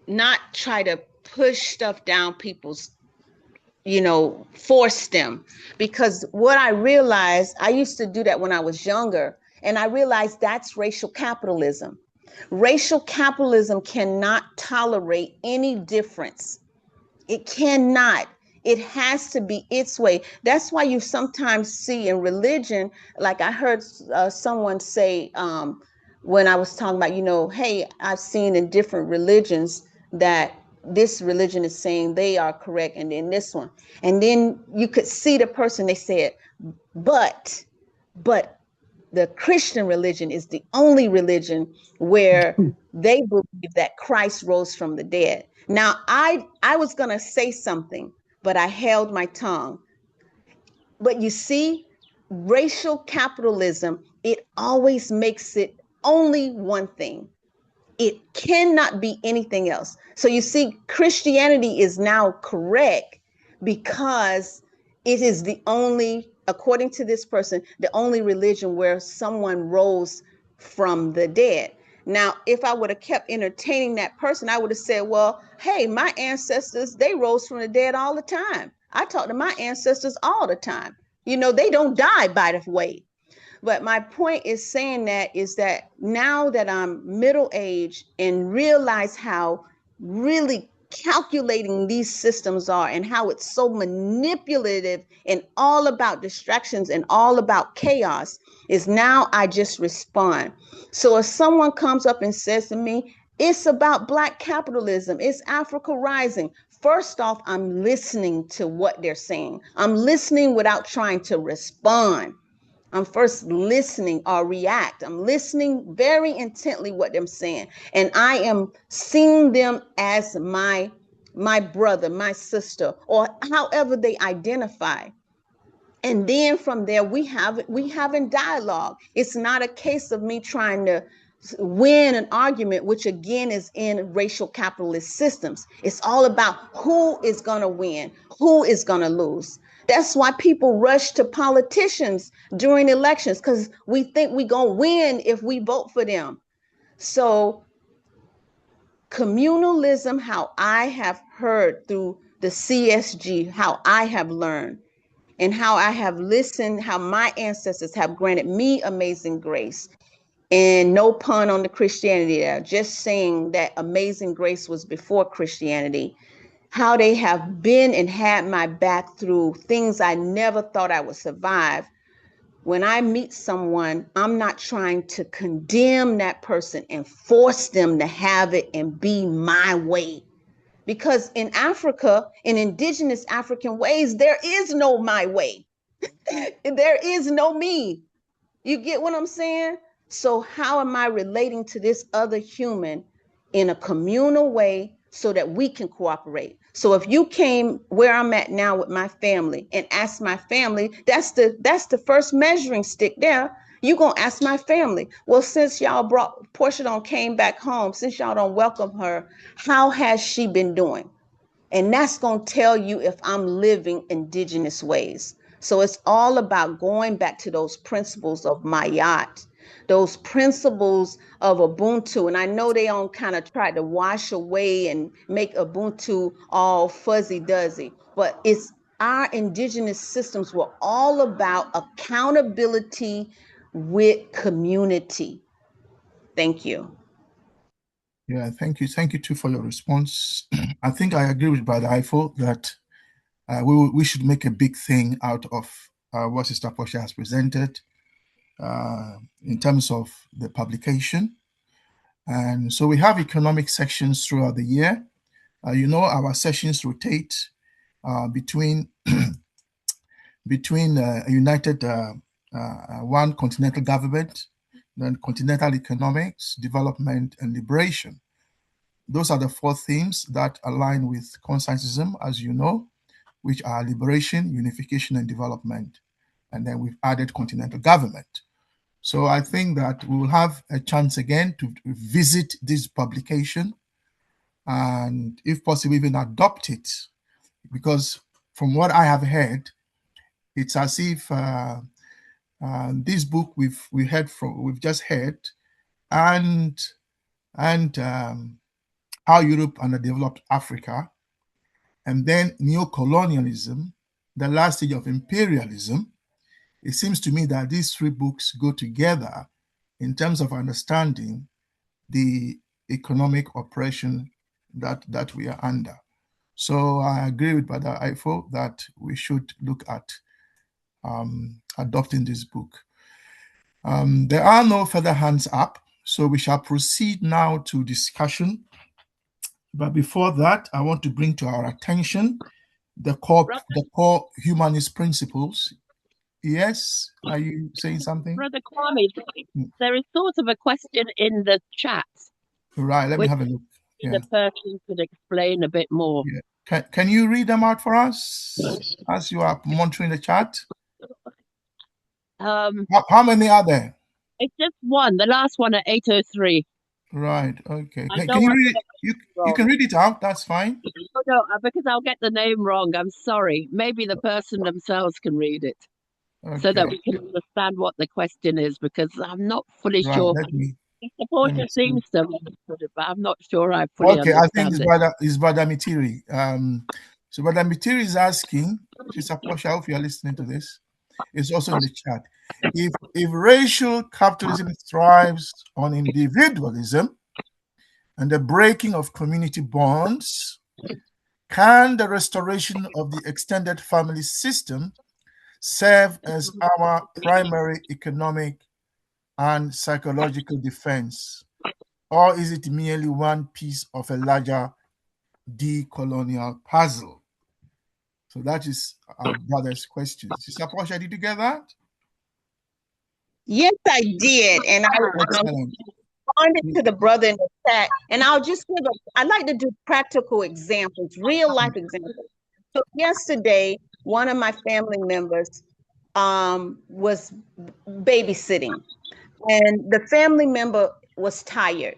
not try to push stuff down people's, force them, because what I realized, I used to do that when I was younger, and I realized that's racial capitalism. Racial capitalism cannot tolerate any difference. It cannot. It has to be its way. That's why you sometimes see in religion, like I heard someone say when I was talking about, hey, I've seen in different religions that this religion is saying they are correct, and then this one. And then you could see the person, they said, but the Christian religion is the only religion where they believe that Christ rose from the dead. Now, I was going to say something, but I held my tongue. But you see, racial capitalism, it always makes it only one thing. It cannot be anything else. So you see, Christianity is now correct because it is the only, according to this person, the only religion where someone rose from the dead. Now, if I would have kept entertaining that person, I would have said, well, hey, my ancestors, they rose from the dead all the time. I talk to my ancestors all the time. They don't die by the way. But my point is saying that is that now that I'm middle-aged and realize how really calculating these systems are and how it's so manipulative and all about distractions and all about chaos, is now I just respond. So if someone comes up and says to me, it's about Black capitalism, it's Africa rising, first off, I'm listening to what they're saying. I'm listening without trying to respond. I'm first listening or react. I'm listening very intently what they're saying. And I am seeing them as my brother, my sister, or however they identify. And then from there, we have in dialogue. It's not a case of me trying to win an argument, which again is in racial capitalist systems. It's all about who is going to win, who is going to lose. That's why people rush to politicians during elections, because we think we're going to win if we vote for them. So communalism, how I have heard through the CSG, how I have learned, and how I have listened, how my ancestors have granted me amazing grace. And no pun on the Christianity there, just saying that amazing grace was before Christianity. How they have been and had my back through things I never thought I would survive. When I meet someone, I'm not trying to condemn that person and force them to have it and be my way. Because in Africa, in indigenous African ways, there is no my way. There is no me. You get what I'm saying? So how am I relating to this other human in a communal way so that we can cooperate? So if you came where I'm at now with my family and asked my family, that's the first measuring stick there. You gonna ask my family, well, since y'all brought Portia on came back home, since y'all don't welcome her, how has she been doing? And that's going to tell you if I'm living indigenous ways. So it's all about going back to those principles of Mayat, those principles of Ubuntu. And I know they all kind of tried to wash away and make Ubuntu all fuzzy-duzzy, but it's our indigenous systems were all about accountability with community. Thank you. Yeah, thank you. Thank you too for your response. I think I agree with Brother Ifo that we should make a big thing out of what Sister Portia has presented in terms of the publication. And so we have economic sections throughout the year. You know, our sessions rotate between a united one continental government, then continental economics, development, and liberation. Those are the four themes that align with Consciencism, as you know, which are liberation, unification, and development. And then we've added continental government. So I think that we will have a chance again to visit this publication and, if possible, even adopt it. Because from what I have heard, it's as if this book we've just heard, and how Europe underdeveloped Africa, and then neo-colonialism, the last stage of imperialism. It seems to me that these three books go together in terms of understanding the economic oppression that we are under. So I agree with Brother Ifo that we should look at adopting this book. There are no further hands up, so we shall proceed now to discussion. But before that, I want to bring to our attention the core humanist principles. Yes, are you saying something? Brother Kwame, there is sort of a question in the chat. Right, let me have a look. Yeah. The person could explain a bit more. Yeah. Can you read them out for us as you are monitoring the chat? How many are there? It's just one, the last one at 803. Right, okay. Can you read it? You can read it out, that's fine. Oh, no, because I'll get the name wrong. I'm sorry. Maybe the person themselves can read it. Okay. So that we can understand what the question is, because I'm not fully sure. Sister Portia seems to understand it, but I'm not sure I fully understand I think it's Brother Mitiri. So Brother Mitiri is asking, Sister Portia, I hope you are listening to this. It's also in the chat. If racial capitalism thrives on individualism and the breaking of community bonds, can the restoration of the extended family system serve as our primary economic and psychological defense? Or is it merely one piece of a larger decolonial puzzle? So that is our brother's question. Sister Portia, did you get that? Yes, I did. And I responded to the brother in the chat. And I'll just I like to do practical examples, real life examples. So yesterday, one of my family members was babysitting, and the family member was tired.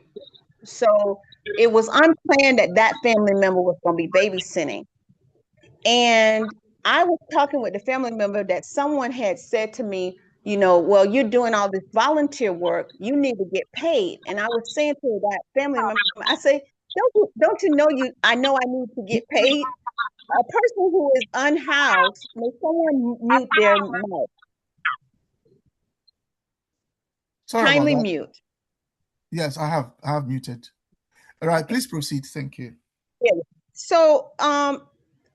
So it was unplanned that family member was going to be babysitting. And I was talking with the family member that someone had said to me, you know, well, you're doing all this volunteer work. You need to get paid. And I was saying to that family member, I say, don't you know I know I need to get paid. A person who is unhoused, may someone mute their mic? Sorry about Kindly that. mute. Yes, I have muted. All right, please proceed. Thank you. Yeah. So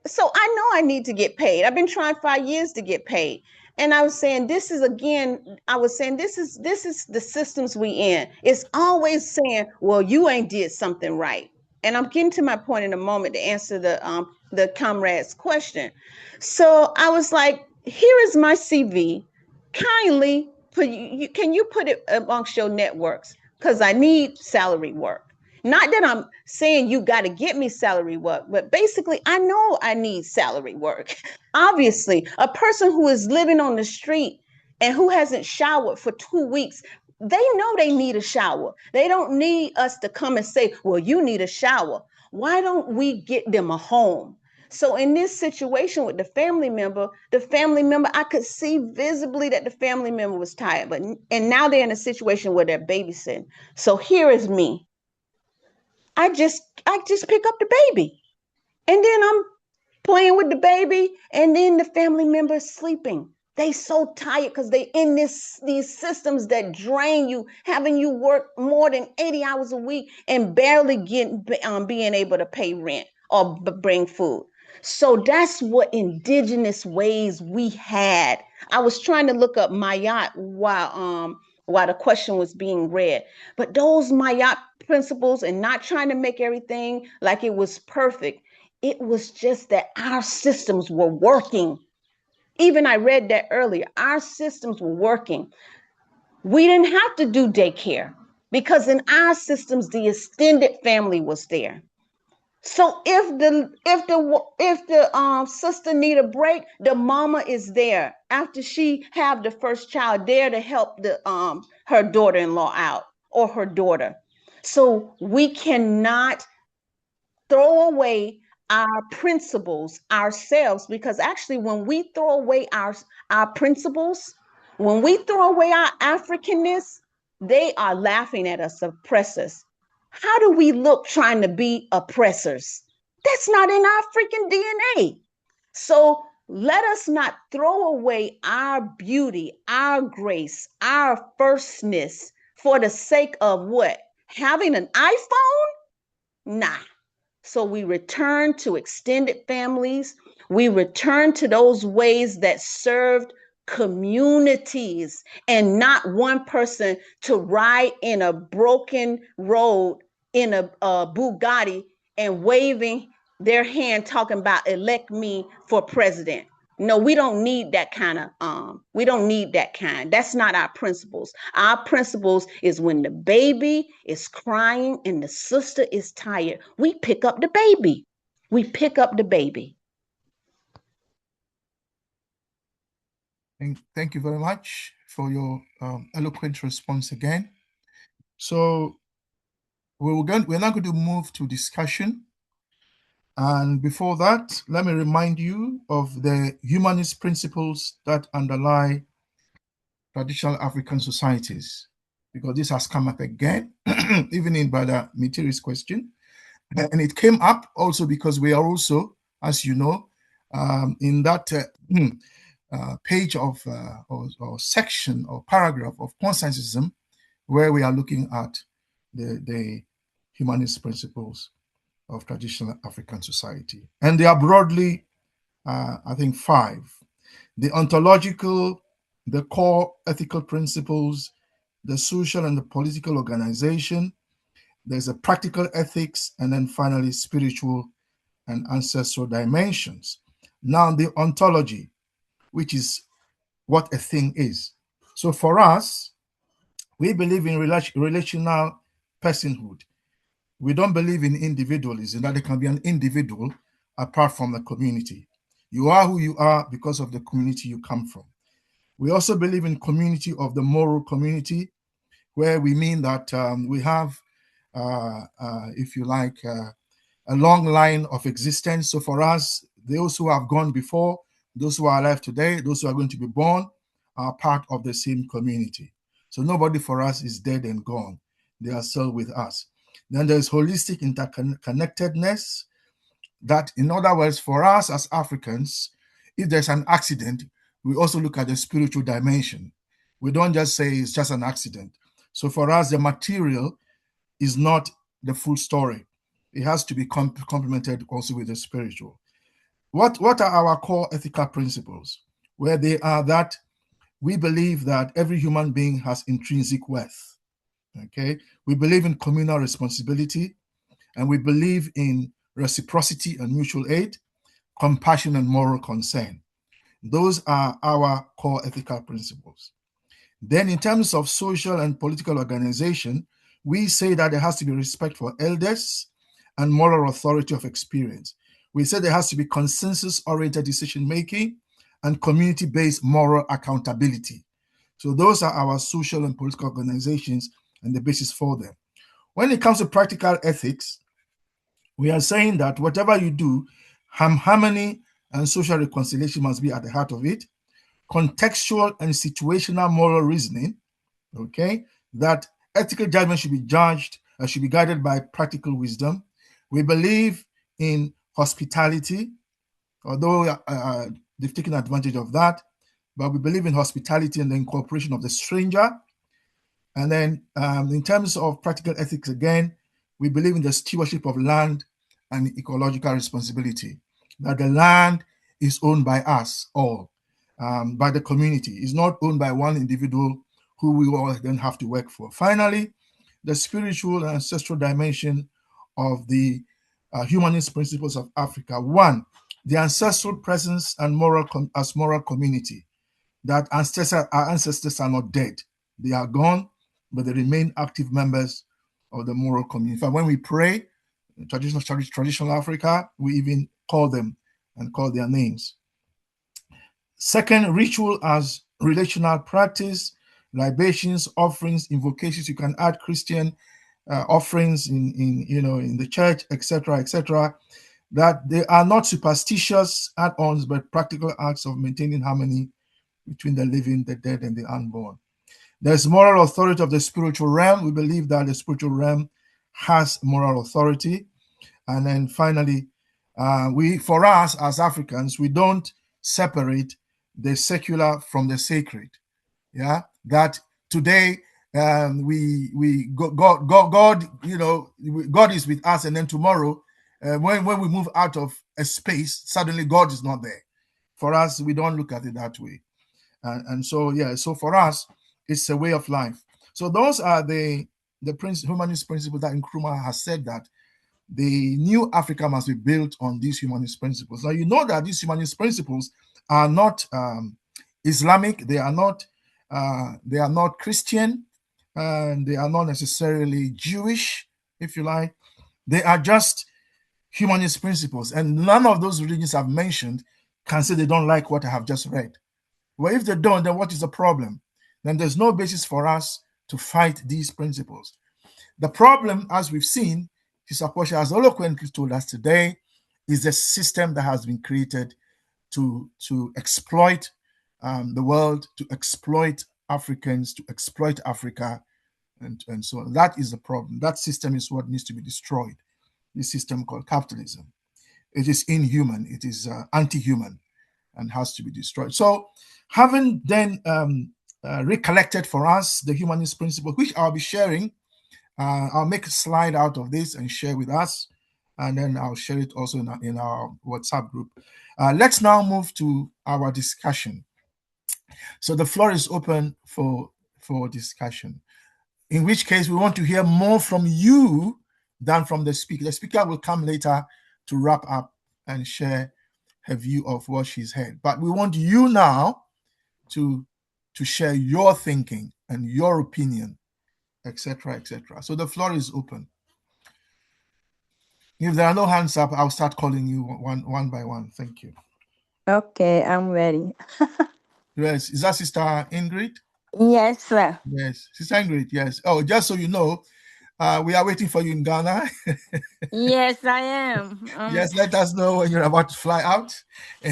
so I know I need to get paid. I've been trying 5 years to get paid. And I was saying this is this is the systems we in. It's always saying, well, you ain't did something right. And I'm getting to my point in a moment to answer the comrade's question. So I was like, here is my CV. Kindly can you put it amongst your networks? Because I need salary work. Not that I'm saying you got to get me salary work, but basically, I know I need salary work. Obviously, a person who is living on the street and who hasn't showered for 2 weeks, they know they need a shower. They don't need us to come and say, well, you need a shower. Why don't we get them a home? So in this situation with the family member, I could see visibly that the family member was tired, and now they're in a situation where they're babysitting. So here is me. I just pick up the baby, and then I'm playing with the baby, and then the family member is sleeping. They so tired because they in these systems that drain you, having you work more than 80 hours a week and barely being able to pay rent or bring food. So that's what indigenous ways we had. I was trying to look up Mayat while the question was being read, but those Mayat principles, and not trying to make everything like it was perfect. It was just that our systems were working. Even I read that earlier. Our systems were working. We didn't have to do daycare because in our systems, the extended family was there. So if the sister need a break, the mama is there after she have the first child, there to help the her daughter-in-law out or her daughter. So we cannot throw away our principles ourselves, because actually when we throw away our principles, when we throw away our Africanness, they are laughing at us, oppressors. How do we look trying to be oppressors? That's not in our freaking DNA. So let us not throw away our beauty, our grace, our firstness for the sake of what? Having an iPhone? Nah. So we return to extended families. We return to those ways that served communities and not one person to ride in a broken road in a Bugatti and waving their hand talking about elect me for president. No, we don't need that kind of we don't need that kind. That's not our principles. Our principles is when the baby is crying and the sister is tired, we pick up the baby. We pick up the baby. Thank you very much for your eloquent response again. So we're now going to move to discussion. And before that, let me remind you of the humanist principles that underlie traditional African societies, because this has come up again, even in Brother Mitiri's question. And it came up also because we are also, as you know, in that page of or section or paragraph of Consciencism, where we are looking at the humanist principles of traditional African society. And they are broadly, I think, 5. The ontological, the core ethical principles, the social and the political organization, there's a practical ethics, and then finally spiritual and ancestral dimensions. Now the ontology, which is what a thing is. So for us, we believe in relational personhood. We don't believe in individualism, that there can be an individual apart from the community. You are who you are because of the community you come from. We also believe in community of the moral community, where we mean that we have, if you like, a long line of existence. So for us, those who have gone before Those who are alive today, those who are going to be born, are part of the same community. So nobody for us is dead and gone. They are still with us. Then there's holistic interconnectedness. That, in other words, for us as Africans, if there's an accident, we also look at the spiritual dimension. We don't just say it's just an accident. So for us, the material is not the full story. It has to be complemented also with the spiritual. What are our core ethical principles? Where they are that we believe that every human being has intrinsic worth. Okay, we believe in communal responsibility, and we believe in reciprocity and mutual aid, compassion and moral concern. Those are our core ethical principles. Then, in terms of social and political organization, we say that there has to be respect for elders and moral authority of experience. We say there has to be consensus-oriented decision-making and community-based moral accountability. So those are our social and political organizations and the basis for them. When it comes to practical ethics, we are saying that whatever you do, harmony and social reconciliation must be at the heart of it. Contextual and situational moral reasoning, okay, that ethical judgment should be guided by practical wisdom. We believe in hospitality, although they've taken advantage of that, but we believe in hospitality and the incorporation of the stranger. And then in terms of practical ethics, again, we believe in the stewardship of land and ecological responsibility, that the land is owned by us all, by the community. It's not owned by one individual who we all then have to work for. Finally, the spiritual and ancestral dimension of the humanist principles of Africa. One, the ancestral presence and moral community, that our ancestors are not dead. They are gone, but they remain active members of the moral community. In fact, when we pray, in traditional Africa, we even call them and call their names. Second, ritual as relational practice, libations, offerings, invocations. You can add Christian offerings in the church, etc., etc. That they are not superstitious add-ons, but practical acts of maintaining harmony between the living, the dead, and the unborn. There's moral authority of the spiritual realm. We believe that the spiritual realm has moral authority. And then finally, for us as Africans, we don't separate the secular from the sacred. Yeah, that today God is with us, and then tomorrow, when we move out of a space, suddenly God is not there. For us, we don't look at it that way. And so for us, it's a way of life. So those are the humanist principles that Nkrumah has said that the new Africa must be built on these humanist principles. Now, you know that these humanist principles are not Islamic. They are not Christian, and they are not necessarily Jewish, if you like. They are just humanist principles, and none of those religions I've mentioned can say they don't like what I have just read. Well, if they don't, then what is the problem? Then there's no basis for us to fight these principles. The problem, as we've seen, Sister Portia has eloquently told us today, is the system that has been created to exploit the world, to exploit Africans, to exploit Africa, and so on. That is the problem. That system is what needs to be destroyed. This system called capitalism. It is inhuman. It is anti-human, and has to be destroyed. So, having then recollected for us the humanist principle, which I'll be sharing, I'll make a slide out of this and share with us, and then I'll share it also in our WhatsApp group. Let's now move to our discussion. So the floor is open for discussion, in which case we want to hear more from you than from the speaker. The speaker will come later to wrap up and share her view of what she's heard. But we want you now to share your thinking and your opinion, etc., etc. So the floor is open. If there are no hands up, I'll start calling you one by one. Thank you. Okay, I'm ready. Yes, is that Sister Ingrid? Yes, sir. Yes, Sister Ingrid, yes. Oh, just so you know, We are waiting for you in Ghana. Yes, I am. Yes, let us know when you're about to fly out.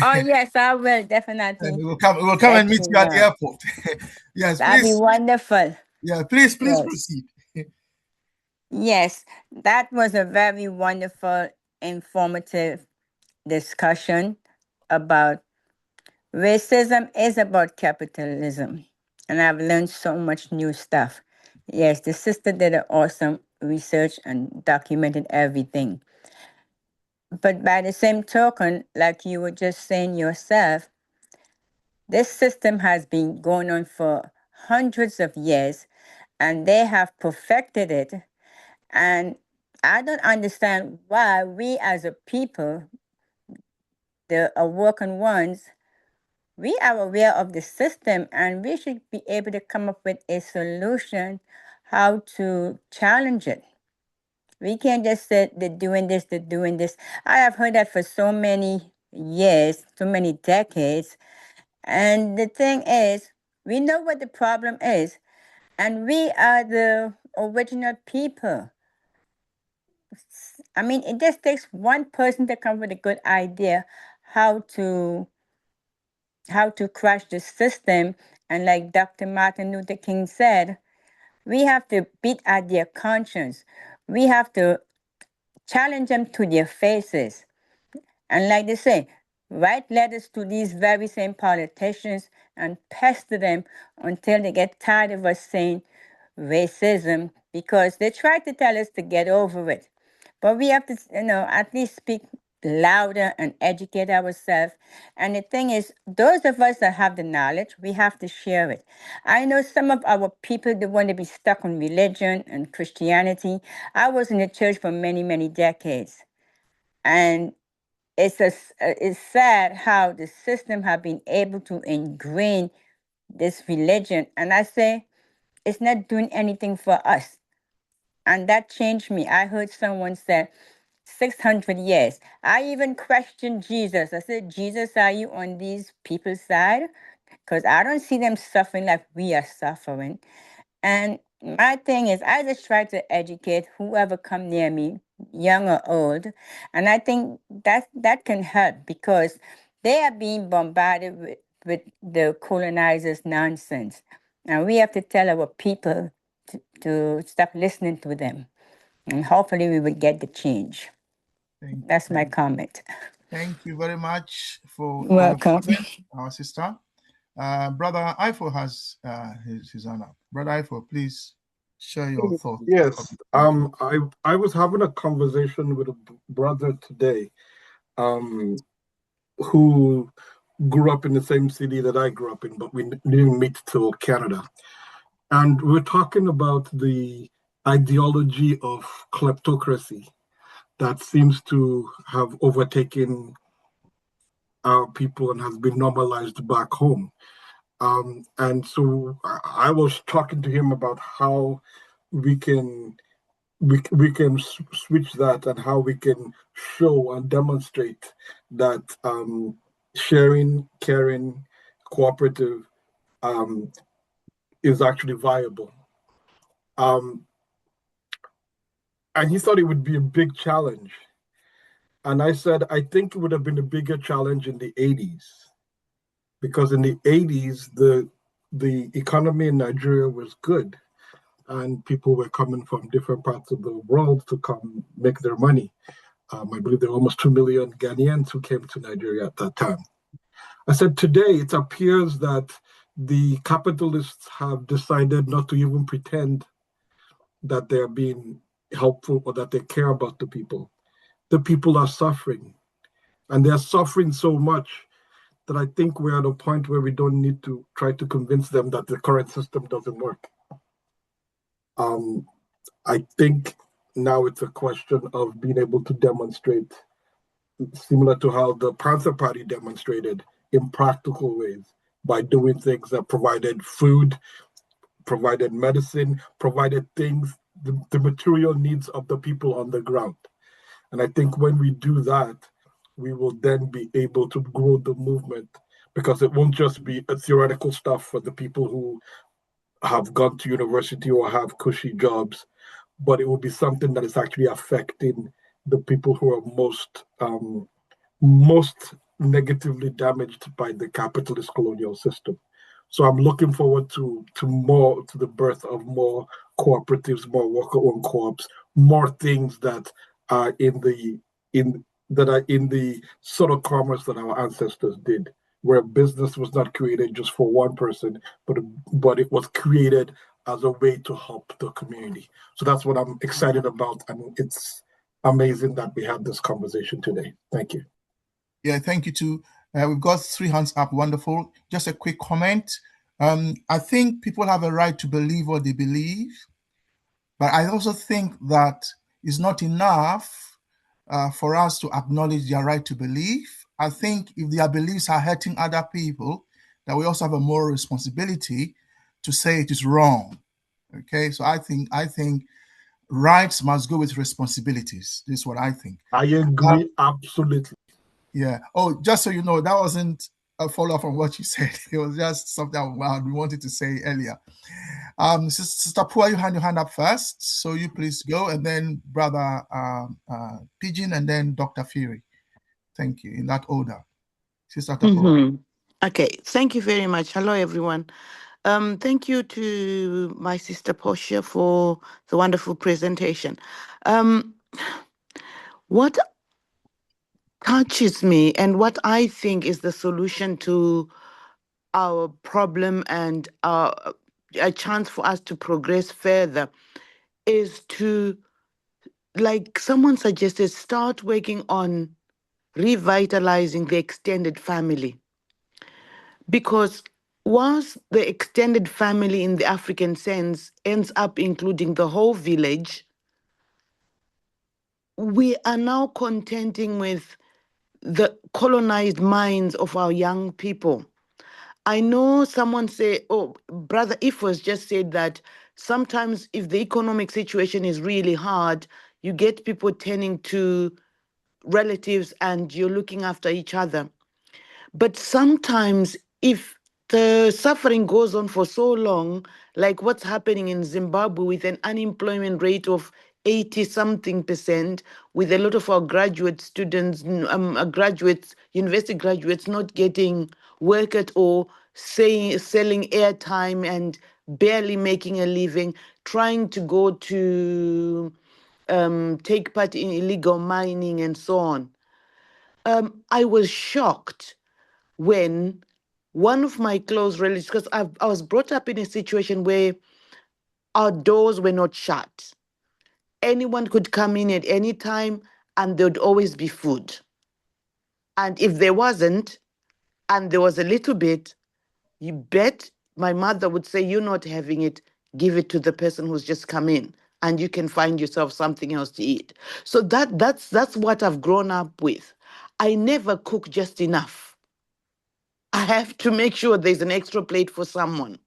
Oh, yes, I will And definitely we will come and let meet you you at the know. airport. Yes, That'd be please. wonderful. Yeah, please Yes. proceed. Yes, that was a very wonderful, informative discussion about racism is about capitalism. And I've learned so much new stuff. Yes, the sister did an awesome research and documented everything. But by the same token, like you were just saying yourself, this system has been going on for hundreds of years and they have perfected it. And I don't understand why we as a people, the awoken ones, we are aware of the system and we should be able to come up with a solution how to challenge it. We can't just say they're doing this, they're doing this. I have heard that for so many years, so many decades. And the thing is, we know what the problem is, and we are the original people. I mean, it just takes one person to come with a good idea how to crush the system. And like Dr. Martin Luther King said, we have to beat at their conscience. We have to challenge them to their faces. And like they say, write letters to these very same politicians and pester them until they get tired of us saying racism, because they try to tell us to get over it. But we have to, at least speak louder and educate ourselves. And the thing is, those of us that have the knowledge, we have to share it. I know some of our people, they want to be stuck on religion and Christianity. I was in the church for many, many decades. And it's sad how the system have been able to ingrain this religion. And I say, it's not doing anything for us. And that changed me. I heard someone say 600 years. I even questioned Jesus. I said, Jesus, are you on these people's side? Because I don't see them suffering like we are suffering. And my thing is, I just try to educate whoever come near me, young or old. And I think that can help because they are being bombarded with the colonizers' nonsense. And we have to tell our people to stop listening to them. And hopefully we will get the change. That's my comment. Thank you very much for Welcome. our sister. Brother Ifo has his hand up. Brother Ifo, please share your thoughts. Yes. I was having a conversation with a brother today, who grew up in the same city that I grew up in, but we didn't meet till Canada. And we're talking about the ideology of kleptocracy that seems to have overtaken our people and has been normalized back home. And so I was talking to him about how we can switch that and how we can show and demonstrate that sharing, caring, cooperative is actually viable. And he thought it would be a big challenge. And I said, I think it would have been a bigger challenge in the 80s, because in the 80s, the economy in Nigeria was good and people were coming from different parts of the world to come make their money. I believe there were almost 2 million Ghanaians who came to Nigeria at that time. I said, today it appears that the capitalists have decided not to even pretend that they're being helpful or that they care about the people. The people are suffering, and they're suffering so much that I think we're at a point where we don't need to try to convince them that the current system doesn't work. I think now it's a question of being able to demonstrate, similar to how the Panther Party demonstrated, in practical ways, by doing things that provided food, provided medicine, provided things, the material needs of the people on the ground. And I think when we do that, we will then be able to grow the movement, because it won't just be a theoretical stuff for the people who have gone to university or have cushy jobs, but it will be something that is actually affecting the people who are most negatively damaged by the capitalist colonial system. So I'm looking forward to the birth of more cooperatives, more worker-owned co-ops, more things that are in the sort of commerce that our ancestors did, where business was not created just for one person, but it was created as a way to help the community. So that's what I'm excited about, and it's amazing that we had this conversation today. Thank you. Yeah, thank you too. We've got 3 hands up. Wonderful. Just a quick comment. I think people have a right to believe what they believe, but I also think that it's not enough for us to acknowledge their right to believe. I think if their beliefs are hurting other people, that we also have a moral responsibility to say it is wrong. Okay, so I think rights must go with responsibilities. This is what I think. I agree absolutely. Yeah. Oh, just so you know, that wasn't a follow-up on what you said. It was just something we wanted to say earlier. Sister Pua, you had your hand up first, so you please go, and then Brother Pigeon, and then Dr. Fury. Thank you, in that order. Sister Pua. Okay, thank you very much. Hello, everyone. Thank you to my sister Portia for the wonderful presentation. What touches me and what I think is the solution to our problem and a chance for us to progress further is to, like someone suggested, start working on revitalizing the extended family. Because once the extended family in the African sense ends up including the whole village, we are now contenting with the colonized minds of our young people. I know someone say, Brother Ifos just said that sometimes if the economic situation is really hard, you get people turning to relatives and you're looking after each other. But sometimes if the suffering goes on for so long, like what's happening in Zimbabwe with an unemployment rate of 80-something%, with a lot of our graduate students, university graduates not getting work at all, selling airtime and barely making a living, trying to go to take part in illegal mining and so on. I was shocked when one of my close relatives, because I was brought up in a situation where our doors were not shut. Anyone could come in at any time and there would always be food. And if there wasn't, and there was a little bit, you bet my mother would say, you're not having it, give it to the person who's just come in, and you can find yourself something else to eat. So that's what I've grown up with. I never cook just enough. I have to make sure there's an extra plate for someone.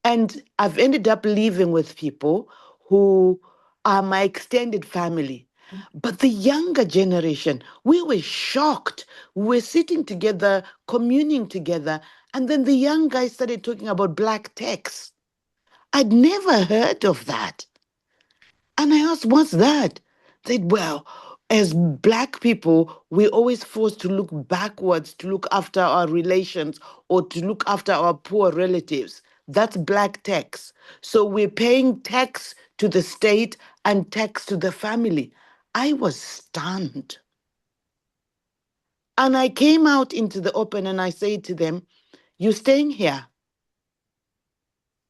And I've ended up living with people who are my extended family. But the younger generation, we were shocked. We were sitting together, communing together, and then the young guy started talking about black tax. I'd never heard of that. And I asked, what's that? They said, well, as Black people, we're always forced to look backwards to look after our relations or to look after our poor relatives. That's black tax. So we're paying tax to the state and tax to the family. I was stunned. And I came out into the open and I said to them, you're staying here.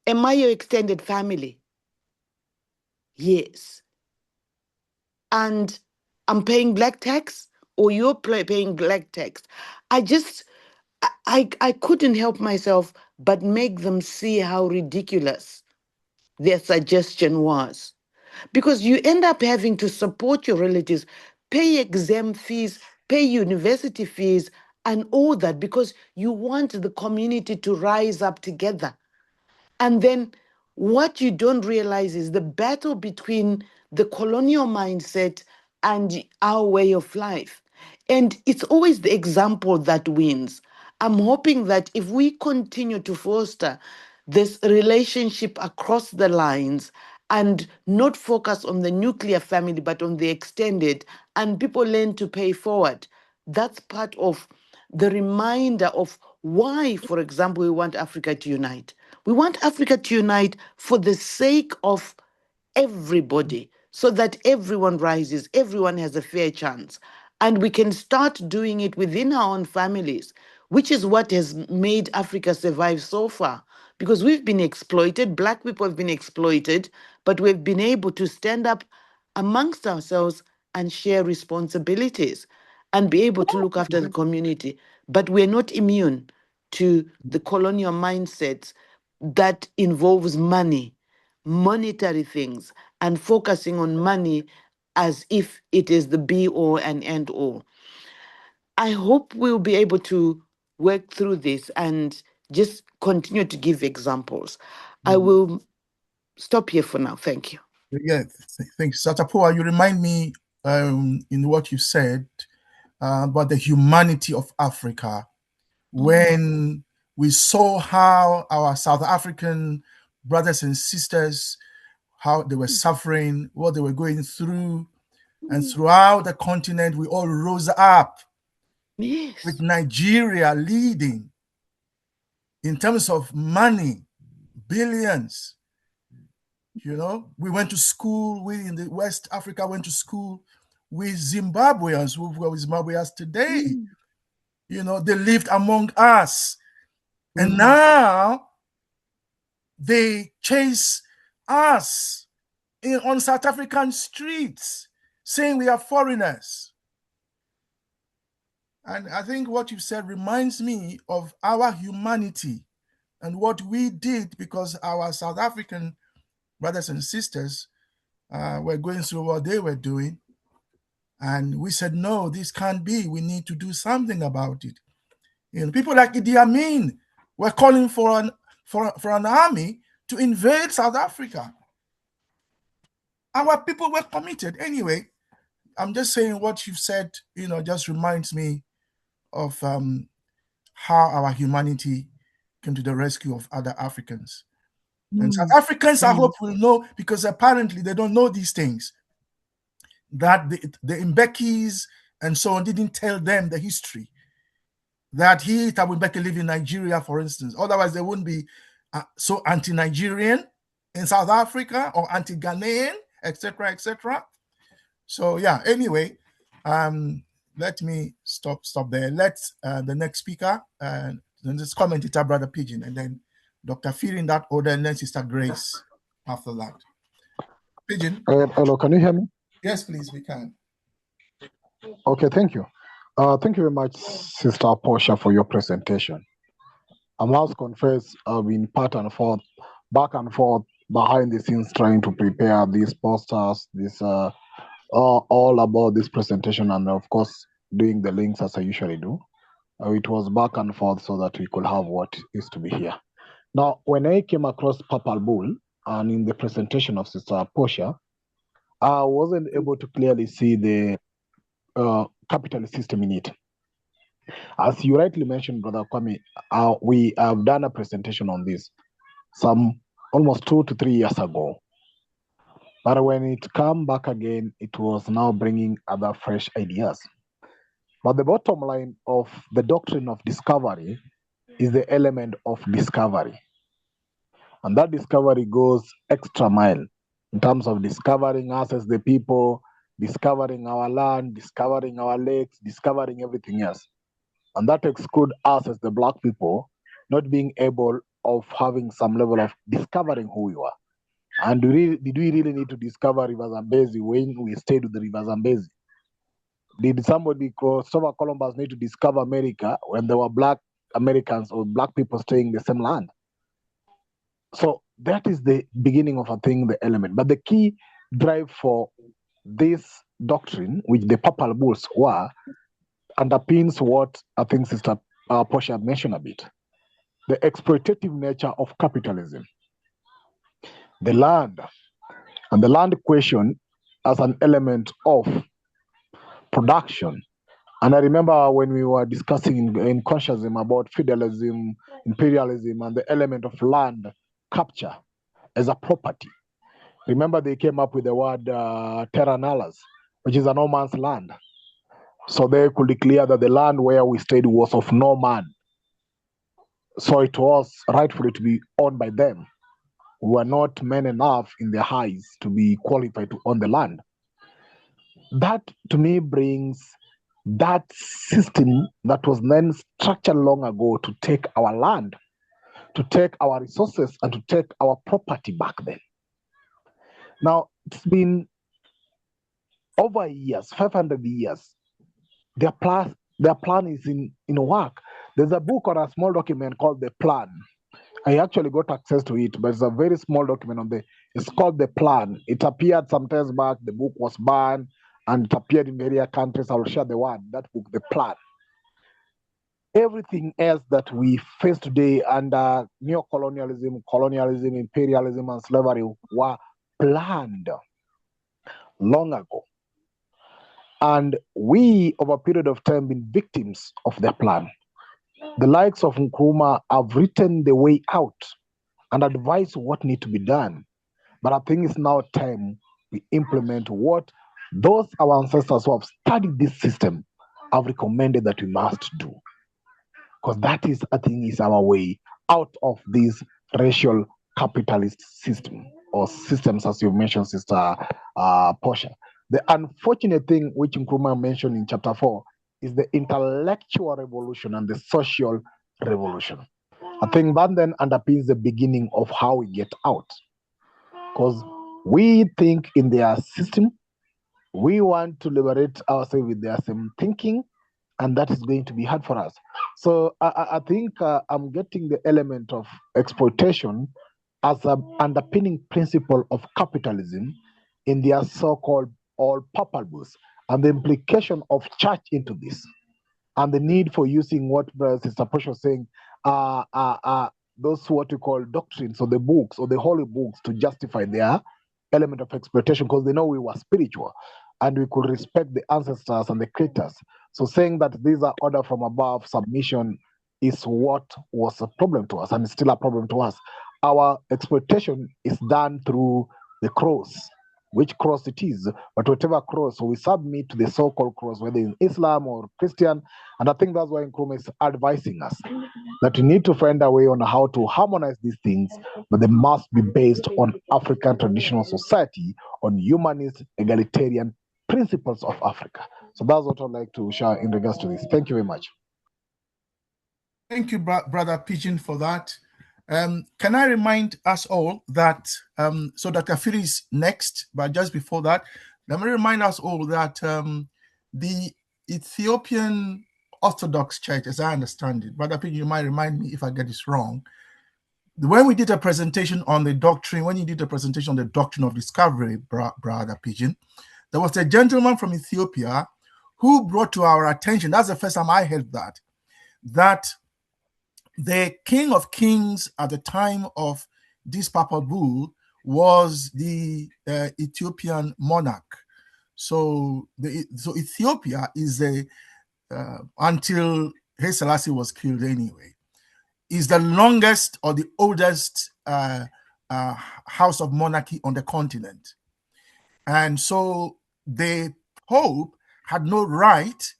Am I your extended family? Yes. And I'm paying black tax or you're paying black tax. I couldn't help myself but make them see how ridiculous their suggestion was. Because you end up having to support your relatives, pay exam fees, pay university fees, and all that because you want the community to rise up together. And then what you don't realize is the battle between the colonial mindset and our way of life. And it's always the example that wins. I'm hoping that if we continue to foster this relationship across the lines and not focus on the nuclear family, but on the extended, and people learn to pay forward. That's part of the reminder of why, for example, we want Africa to unite. We want Africa to unite for the sake of everybody, so that everyone rises, everyone has a fair chance. And we can start doing it within our own families, which is what has made Africa survive so far. Because we've been exploited, Black people have been exploited, but we've been able to stand up amongst ourselves and share responsibilities and be able to look after the community. But we're not immune to the colonial mindsets that involves money, monetary things, and focusing on money as if it is the be all and end all. I hope we'll be able to work through this and just continue to give examples. I will stop here for now. Thank you. Yeah, thanks. Sister Portia, you remind me in what you said about the humanity of Africa. When we saw how our South African brothers and sisters, how they were suffering, what they were going through, and throughout the continent, we all rose up Yes. with Nigeria leading in terms of money, billions. You know, we went to school, we in the West Africa went to school with Zimbabweans who were Zimbabweans today. You know, they lived among us. And now they chase us on South African streets, saying we are foreigners. And I think what you said reminds me of our humanity and what we did, because our South African brothers and sisters were going through what they were doing. And we said, no, this can't be. We need to do something about it. You know, people like Idi Amin were calling for an army to invade South Africa. Our people were committed. Anyway, I'm just saying what you've said, you know, just reminds me of how our humanity came to the rescue of other Africans. And South Africans, I hope, will know, because apparently they don't know these things, that the Mbekis and so on didn't tell them the history. That Thabo Mbeki lived in Nigeria, for instance. Otherwise, they wouldn't be so anti-Nigerian in South Africa, or anti-Ghanaian, etc., etc. So yeah, anyway, let me stop there. Let's the next speaker, and then this commentator, Brother Pigeon, and then Dr. Phil in that order, and then Sister Grace after that. Pigeon. Hello, can you hear me? Yes, please, we can. Okay, thank you. Thank you very much, Sister Portia, for your presentation. I must confess, I've been back and forth, behind the scenes, trying to prepare these posters, all about this presentation, and of course, doing the links as I usually do. It was back and forth so that we could have what is to be here. Now, when I came across Papal Bull, and in the presentation of Sister Portia, I wasn't able to clearly see the capitalist system in it. As you rightly mentioned, Brother Kwame, we have done a presentation on this almost 2 to 3 years ago. But when it came back again, it was now bringing other fresh ideas. But the bottom line of the doctrine of discovery is the element of discovery. And that discovery goes extra mile in terms of discovering us as the people, discovering our land, discovering our lakes, discovering everything else. And that excludes us as the Black people not being able of having some level of discovering who we are. And did we really need to discover River Zambezi when we stayed with the River Zambezi? Did somebody, Christopher Columbus, need to discover America when there were Black Americans or Black people staying in the same land? So that is the beginning of, I think, the element. But the key drive for this doctrine, which the Papal Bulls were, underpins what I think Sister Portia mentioned a bit. The exploitative nature of capitalism. The land, and the land question as an element of production. And I remember when we were discussing in Consciencism about feudalism, imperialism, and the element of land capture as a property. Remember, they came up with the word terra nullius, which is a no man's land. So they could declare that the land where we stayed was of no man. So it was rightfully to be owned by them, who were not men enough in their eyes to be qualified to own the land. That to me brings that system that was then structured long ago to take our land, to take our resources, and to take our property back then. Now, it's been over years, 500 years. Their plan is in work. There's a book or a small document called The Plan. I actually got access to it, but it's a very small document it's called The Plan. It appeared some times back, the book was banned, and it appeared in various countries. I will share the word, that book, The Plan. Everything else that we face today under neo-colonialism, colonialism, imperialism, and slavery were planned long ago. And we, over a period of time, been victims of their plan. The likes of Nkrumah have written the way out and advised what needs to be done. But I think it's now time we implement what those our ancestors who have studied this system have recommended that we must do. Because that is, I think, is our way out of this racial capitalist system, or systems, as you mentioned, Sister Portia. The unfortunate thing which Nkrumah mentioned in chapter 4 is the intellectual revolution and the social revolution. I think that then underpins the beginning of how we get out. Because we think in their system, we want to liberate ourselves with their same thinking, and that is going to be hard for us. So I think I'm getting the element of exploitation as an underpinning principle of capitalism in their so-called all Papal Bulls, and the implication of church into this, and the need for using what Sister Portia was saying, those what we call doctrines, or the books, or the holy books, to justify their element of exploitation, because they know we were spiritual and we could respect the ancestors and the creators. So saying that these are order from above, submission, is what was a problem to us, and it's still a problem to us. Our exploitation is done through the cross, which cross it is, but whatever cross, so we submit to the so-called cross, whether in Islam or Christian. And I think that's why Nkrumah is advising us that we need to find a way on how to harmonize these things, but they must be based on African traditional society, on humanist, egalitarian principles of Africa. So that's what I'd like to share in regards to this. Thank you very much. Thank you, Brother Pigeon, for that. Can I remind us all that, so Dr. Phiri is next, but just before that, let me remind us all that the Ethiopian Orthodox Church, as I understand it, Brother Pigeon, you might remind me if I get this wrong, when we did a presentation on the doctrine, when you did a presentation on the doctrine of discovery, Brother Pigeon, there was a gentleman from Ethiopia who brought to our attention, that's the first time I heard that the King of Kings at the time of this Papal Bull was the Ethiopian monarch. So Ethiopia is until Haile Selassie was killed anyway, is the longest or the oldest house of monarchy on the continent. And so the Pope had no right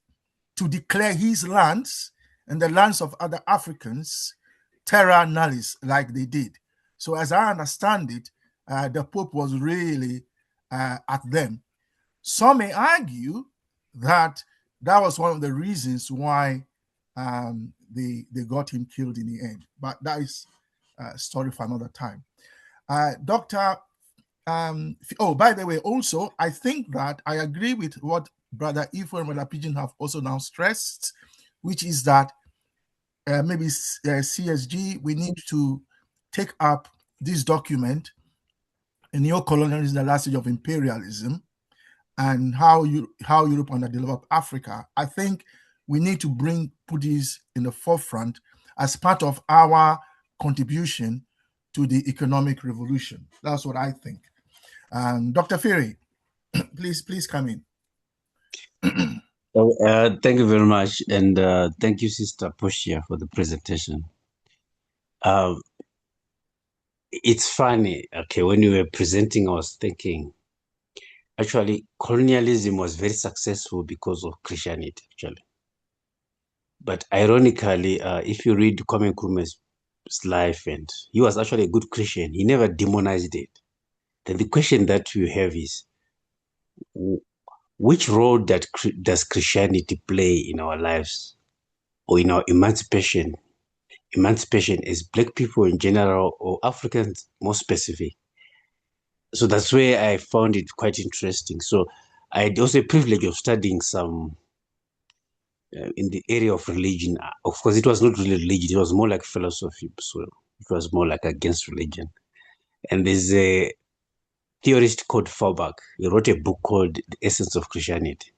to declare his lands and the lands of other Africans terra nullius like they did. So as I understand it, the Pope was really at them. Some may argue that that was one of the reasons why they got him killed in the end. But that is a story for another time. Dr. By the way, also, I think that I agree with what Brother Ifo and Brother Pigeon have also now stressed, which is that maybe CSG, we need to take up this document, Neo-Colonialism, the Last Stage of Imperialism, and how Europe underdeveloped Africa. I think we need to put this in the forefront as part of our contribution to the economic revolution. That's what I think. Dr. Phiri, please come in. Thank you very much, and thank you, Sister Portia, for the presentation. It's funny. Okay, when you were presenting, I was thinking, actually, colonialism was very successful because of Christianity, actually. But ironically, if you read Kwame Nkrumah's life, and he was actually a good Christian, he never demonized it. Then the question that you have is, which role does Christianity play in our lives or in our emancipation? Emancipation as Black people in general or Africans more specific. So that's where I found it quite interesting. So I had also a privilege of studying some in the area of religion. Of course, it was not really religion. It was more like philosophy. So it was more like against religion. And there's a theorist called Feuerbach. He wrote a book called The Essence of Christianity.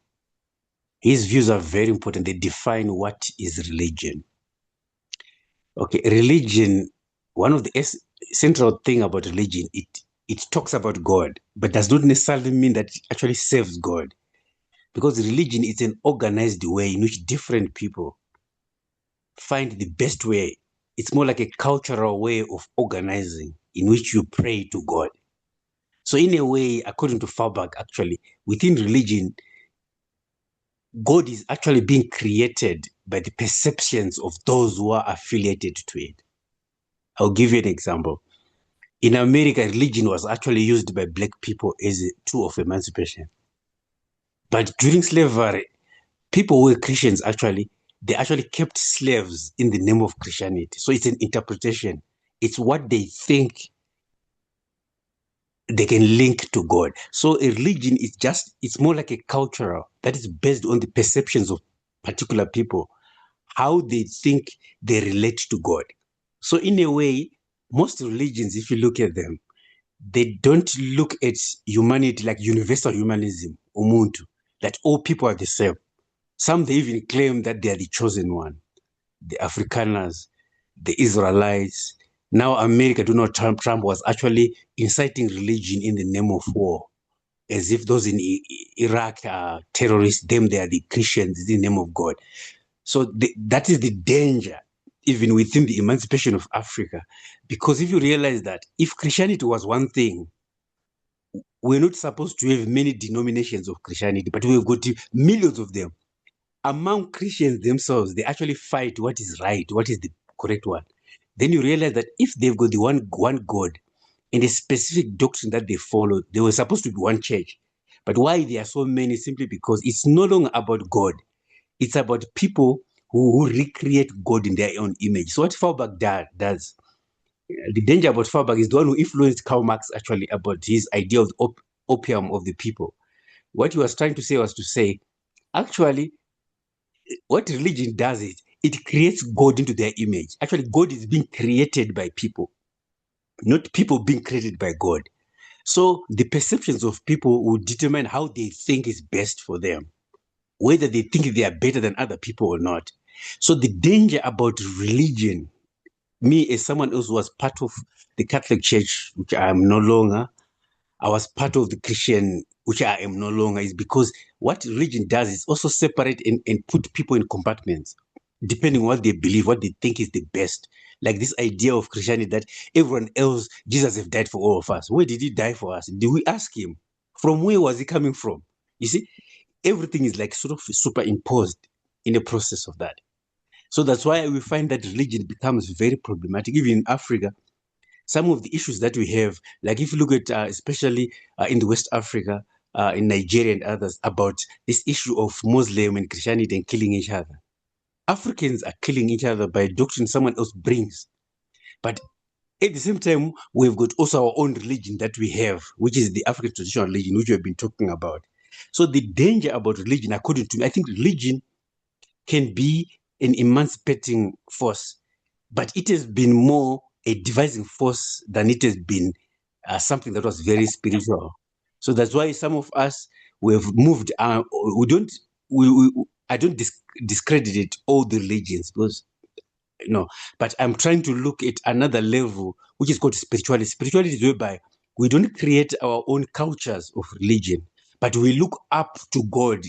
His views are very important. They define what is religion. Okay, religion, one of the central thing about religion, it talks about God, but does not necessarily mean that it actually serves God. Because religion is an organized way in which different people find the best way. It's more like a cultural way of organizing in which you pray to God. So in a way, according to Feuerbach, actually, within religion, God is actually being created by the perceptions of those who are affiliated to it. I'll give you an example. In America, religion was actually used by Black people as a tool of emancipation. But during slavery, people who were Christians they actually kept slaves in the name of Christianity. So it's an interpretation. It's what they think they can link to God. So a religion is it's more like a cultural that is based on the perceptions of particular people, how they think they relate to God. So in a way, most religions, if you look at them, they don't look at humanity like universal humanism, umuntu, that all people are the same. Some, they even claim that they are the chosen one, the Afrikaners, the Israelites. Now America, Donald Trump was actually inciting religion in the name of war, as if those in Iraq are terrorists, them they are the Christians in the name of God. So that is the danger, even within the emancipation of Africa. Because if you realize that if Christianity was one thing, we're not supposed to have many denominations of Christianity, but we've got millions of them. Among Christians themselves, they actually fight what is right, what is the correct one. Then you realize that if they've got the one God and a specific doctrine that they follow, they were supposed to be one church. But why there are so many? Simply because it's no longer about God. It's about people who recreate God in their own image. So what Feuerbach does, the danger about Feuerbach is the one who influenced Karl Marx actually about his idea of the opium of the people. What he was trying to say was to say, actually, what religion does is it creates God into their image. Actually, God is being created by people, not people being created by God. So the perceptions of people will determine how they think is best for them, whether they think they are better than other people or not. So the danger about religion, me as someone else who was part of the Catholic Church, which I am no longer, I was part of the Christian, which I am no longer, is because what religion does is also separate and put people in compartments, depending on what they believe, what they think is the best. Like this idea of Christianity that everyone else, Jesus have died for all of us. Where did he die for us? Did we ask him? From where was he coming from? You see, everything is like sort of superimposed in the process of that. So that's why we find that religion becomes very problematic. Even in Africa, some of the issues that we have, like if you look at especially in the West Africa, in Nigeria and others, about this issue of Muslim and Christianity and killing each other. Africans are killing each other by a doctrine someone else brings. But at the same time, we've got also our own religion that we have, which is the African traditional religion, which we've been talking about. So the danger about religion, according to me, I think religion can be an emancipating force, but it has been more a dividing force than it has been something that was very spiritual. So that's why some of us, we've moved, I don't discredit all the religions, because but I'm trying to look at another level, which is called spirituality. Spirituality is whereby we don't create our own cultures of religion, but we look up to God.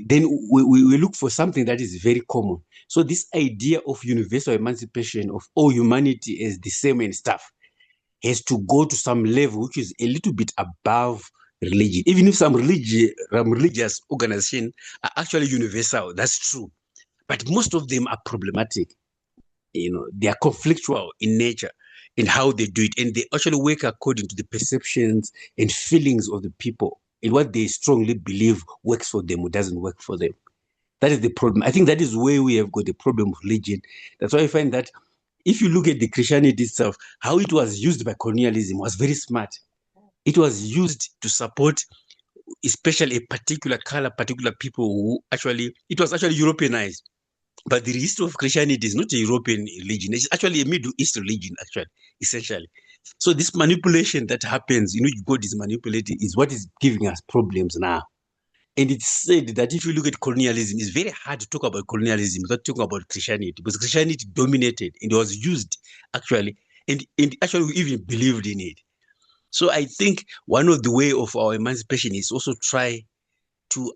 Then we look for something that is very common. So this idea of universal emancipation of all humanity is the same and stuff. has to go to some level which is a little bit above religion. Even if some religious organizations are actually universal, that's true. But most of them are problematic. They are conflictual in nature in how they do it, and they actually work according to the perceptions and feelings of the people and what they strongly believe works for them or doesn't work for them. That is the problem. I think that is where we have got the problem of religion. That's why I find that if you look at the Christianity itself, how it was used by colonialism was very smart. It was used to support especially a particular color, particular people who it was actually Europeanized. But the history of Christianity is not a European religion. It's actually a Middle East religion, actually, essentially. So this manipulation that happens, God is manipulated, is what is giving us problems now. And it's said that if you look at colonialism, it's very hard to talk about colonialism without talking about Christianity, because Christianity dominated and was used, actually, and actually we even believed in it. So I think one of the way of our emancipation is also try to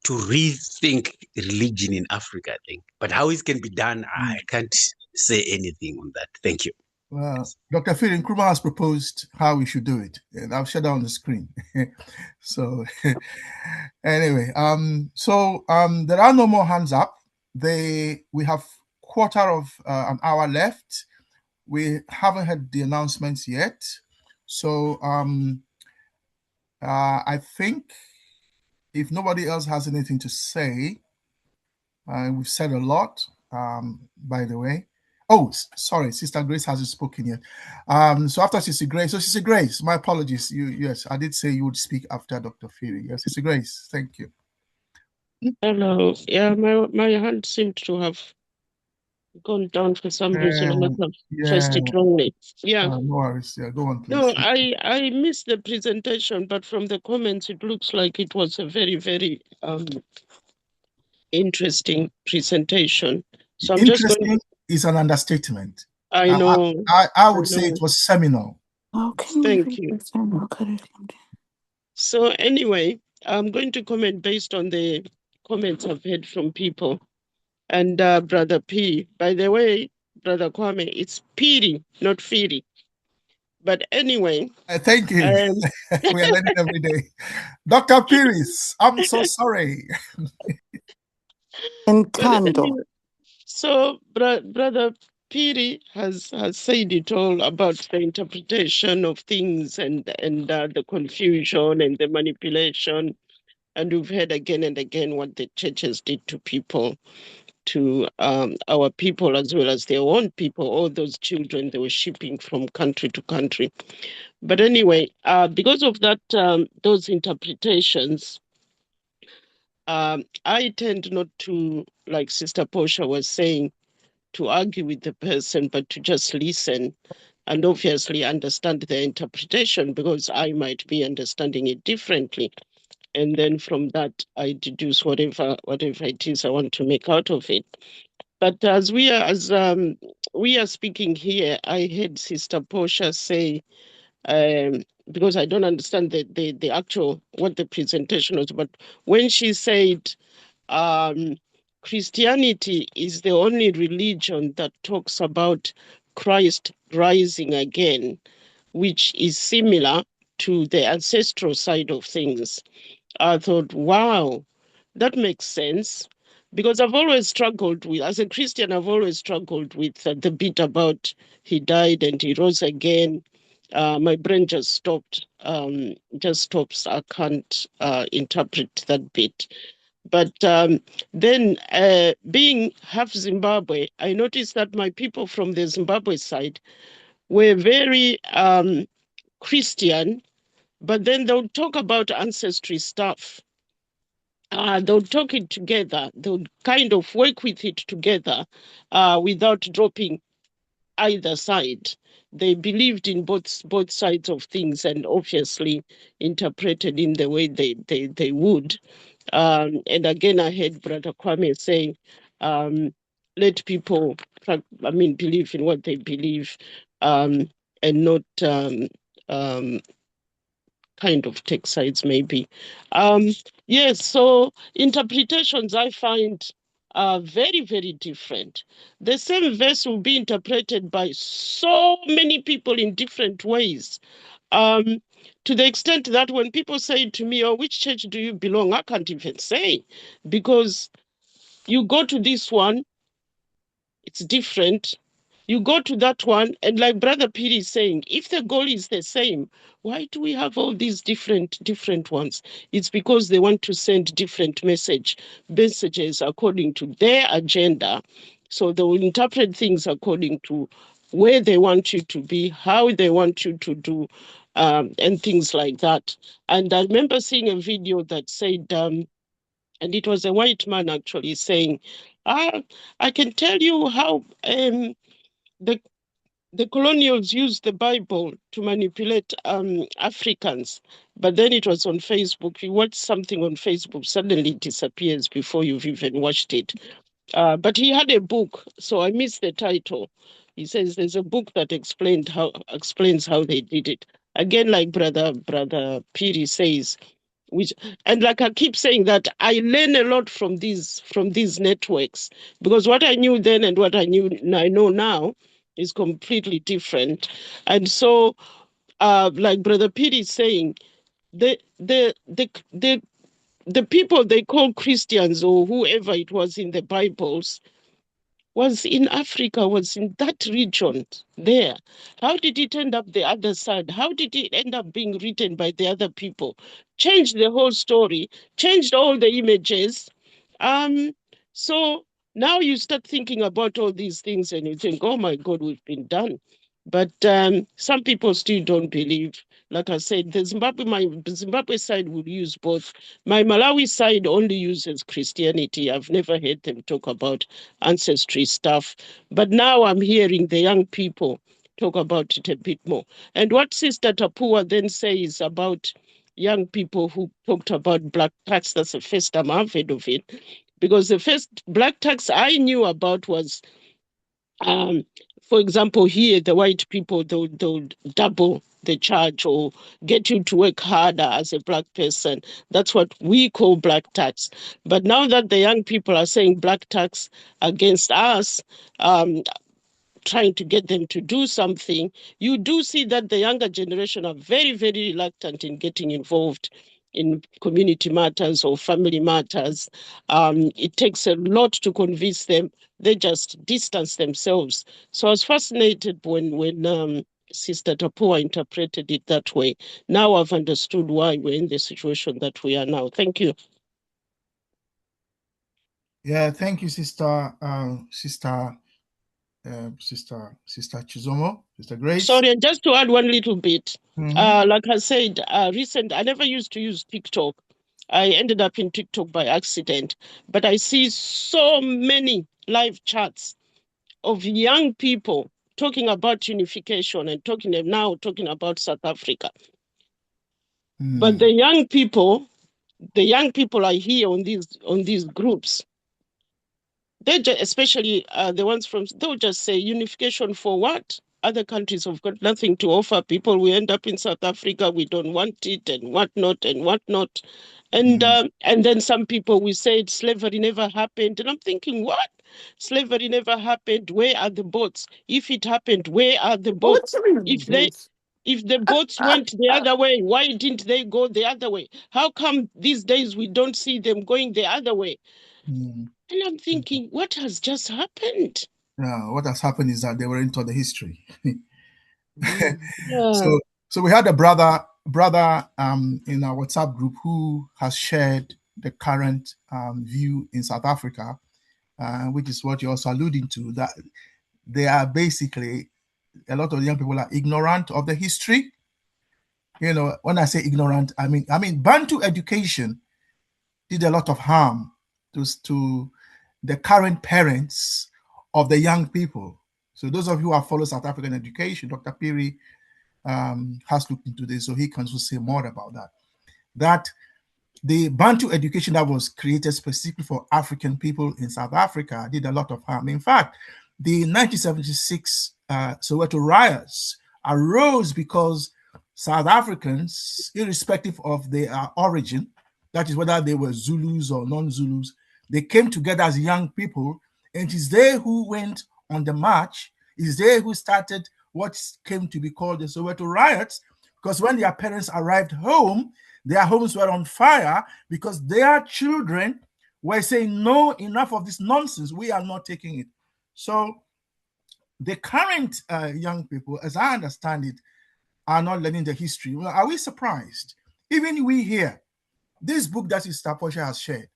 rethink religion in Africa, I think. But how it can be done, I can't say anything on that. Thank you. Dr. Phil Nkrumah has proposed how we should do it, and I've shared that on the screen. So anyway, there are no more hands up. We have quarter of an hour left. We haven't had the announcements yet. So I think if nobody else has anything to say, we've said a lot, by the way. Oh, sorry, Sister Grace hasn't spoken yet. So after Sister Grace, my apologies. Yes, I did say you would speak after Dr. Phiri. Yes, Sister Grace, thank you. Hello. Yeah, my hand seemed to have gone down for some reason. I must have pressed it wrongly. Yeah. No worries. Yeah, go on, please. No, I missed the presentation, but from the comments, it looks like it was a very, very interesting presentation. So I'm just going. Is an understatement. I know. I would say it was seminal. Thank you. So anyway, I'm going to comment based on the comments I've heard from people. And Brother P, by the way, Brother Kwame, it's Piri, not Firi. But anyway. Thank you. We are learning every day. Dr. Piris, I'm so sorry. Encando. So Brother Piri has said it all about the interpretation of things and the confusion and the manipulation. And we've heard again and again what the churches did to people, to our people as well as their own people, all those children they were shipping from country to country. But anyway, because of that, those interpretations, I tend not to, like Sister Portia was saying, to argue with the person, but to just listen and obviously understand their interpretation, because I might be understanding it differently. And then from that, I deduce whatever it is I want to make out of it. But as we are speaking here, I heard Sister Portia say, because I don't understand the actual what the presentation was, but when she said Christianity is the only religion that talks about Christ rising again, which is similar to the ancestral side of things, I thought, wow, that makes sense. Because I've always struggled with, as a Christian, I've always struggled with the bit about he died and he rose again. My brain just stops. I can't interpret that bit. But then being half Zimbabwe, I noticed that my people from the Zimbabwe side were very Christian, but then they'll talk about ancestry stuff. They'll talk it together. They'll kind of work with it together without dropping either side. They believed in both sides of things and obviously interpreted in the way they would. And again, I heard Brother Kwame saying, let people, believe in what they believe and not kind of take sides maybe. Yes, so interpretations I find are very, very different. The same verse will be interpreted by so many people in different ways. To the extent that when people say to me, oh, which church do you belong? I can't even say, because you go to this one, it's different. You go to that one, and like Brother Piri is saying, if the goal is the same, why do we have all these different ones? It's because they want to send different messages according to their agenda. So they will interpret things according to where they want you to be, how they want you to do, and things like that. And I remember seeing a video that said, and it was a white man actually saying, I can tell you how the colonials used the Bible to manipulate Africans. But then it was on Facebook. You watch something on Facebook, suddenly it disappears before you've even watched it. But he had a book, so I missed the title. He says there's a book that explains how they did it. Again, like Brother Piri says, which, and like I keep saying, that I learn a lot from these networks, because what I knew then and what I know now is completely different. And so, like Brother Pete is saying, the people they call Christians or whoever it was in the Bibles was in Africa, was in that region there. How did it end up the other side? How did it end up being written by the other people? Changed the whole story, changed all the images. So now you start thinking about all these things and you think, oh my God, we've been done. But some people still don't believe. Like I said, my Zimbabwe side will use both. My Malawi side only uses Christianity. I've never heard them talk about ancestry stuff. But now I'm hearing the young people talk about it a bit more. And what Sister Tapua then says about young people who talked about black tax, that's the first time I've heard of it. Because the first black tax I knew about was, for example, here, the white people, they'll double the charge or get you to work harder as a black person. That's what we call black tax. But now that the young people are saying black tax against us, trying to get them to do something, you do see that the younger generation are very, very reluctant in getting involved in community matters or family matters. It takes a lot to convince them. They just distance themselves. So I was fascinated when Sister Tapua interpreted it that way. Now I've understood why we're in the situation that we are now. Thank you. Yeah, thank you, Sister Chizomo, Sister Grace. Sorry, and just to add one little bit, like I said, I never used to use TikTok. I ended up in TikTok by accident, but I see so many live chats of young people talking about unification and talking about South Africa. But the young people I hear on these groups, they especially the ones they'll just say unification for what? Other countries have got nothing to offer people. We end up in South Africa, we don't want it, and whatnot and whatnot. And then some people will say slavery never happened. And I'm thinking, what? Slavery never happened. Where are the boats? If it happened, where are the boats? If the boats went the other way, why didn't they go the other way? How come these days we don't see them going the other way? And I'm thinking, what has just happened? What has happened is that they were into the history. Yeah. So we had a brother in our WhatsApp group who has shared the current view in South Africa, which is what you're also alluding to, that they are basically, a lot of young people are ignorant of the history. You know, when I say ignorant, I mean Bantu education did a lot of harm to the current parents of the young people. So those of you who have followed South African education, Dr. Piri has looked into this, so he can also say more about that. That the Bantu education that was created specifically for African people in South Africa did a lot of harm. In fact, the 1976 Soweto riots arose because South Africans, irrespective of their origin, that is whether they were Zulus or non-Zulus, They came together as young people, and it is they who went on the march. It is they who started what came to be called the Soweto riots, because when their parents arrived home, their homes were on fire because their children were saying, no, enough of this nonsense. We are not taking it. So the current young people, as I understand it, are not learning the history. Well, are we surprised? Even we here, this book that Sister Portia has shared,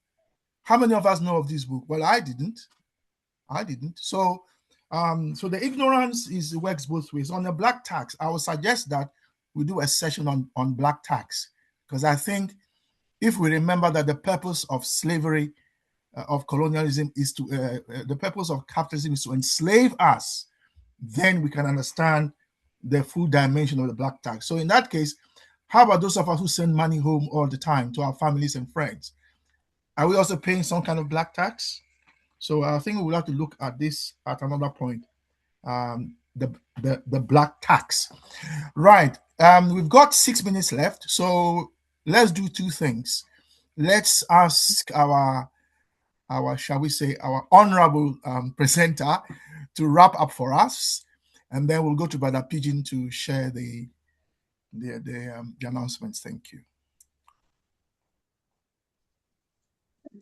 how many of us know of this book? Well, I didn't. So the ignorance works both ways. On the black tax, I would suggest that we do a session on black tax, because I think if we remember that the purpose of slavery, of colonialism, is to the purpose of capitalism is to enslave us, then we can understand the full dimension of the black tax. So in that case, how about those of us who send money home all the time to our families and friends? Are we also paying some kind of black tax? So I think we'll have to look at this at another point. The black tax. Right. We've got 6 minutes left. So let's do two things. Let's ask our shall we say, our honorable presenter to wrap up for us. And then we'll go to Brother Pigeon to share the announcements. Thank you.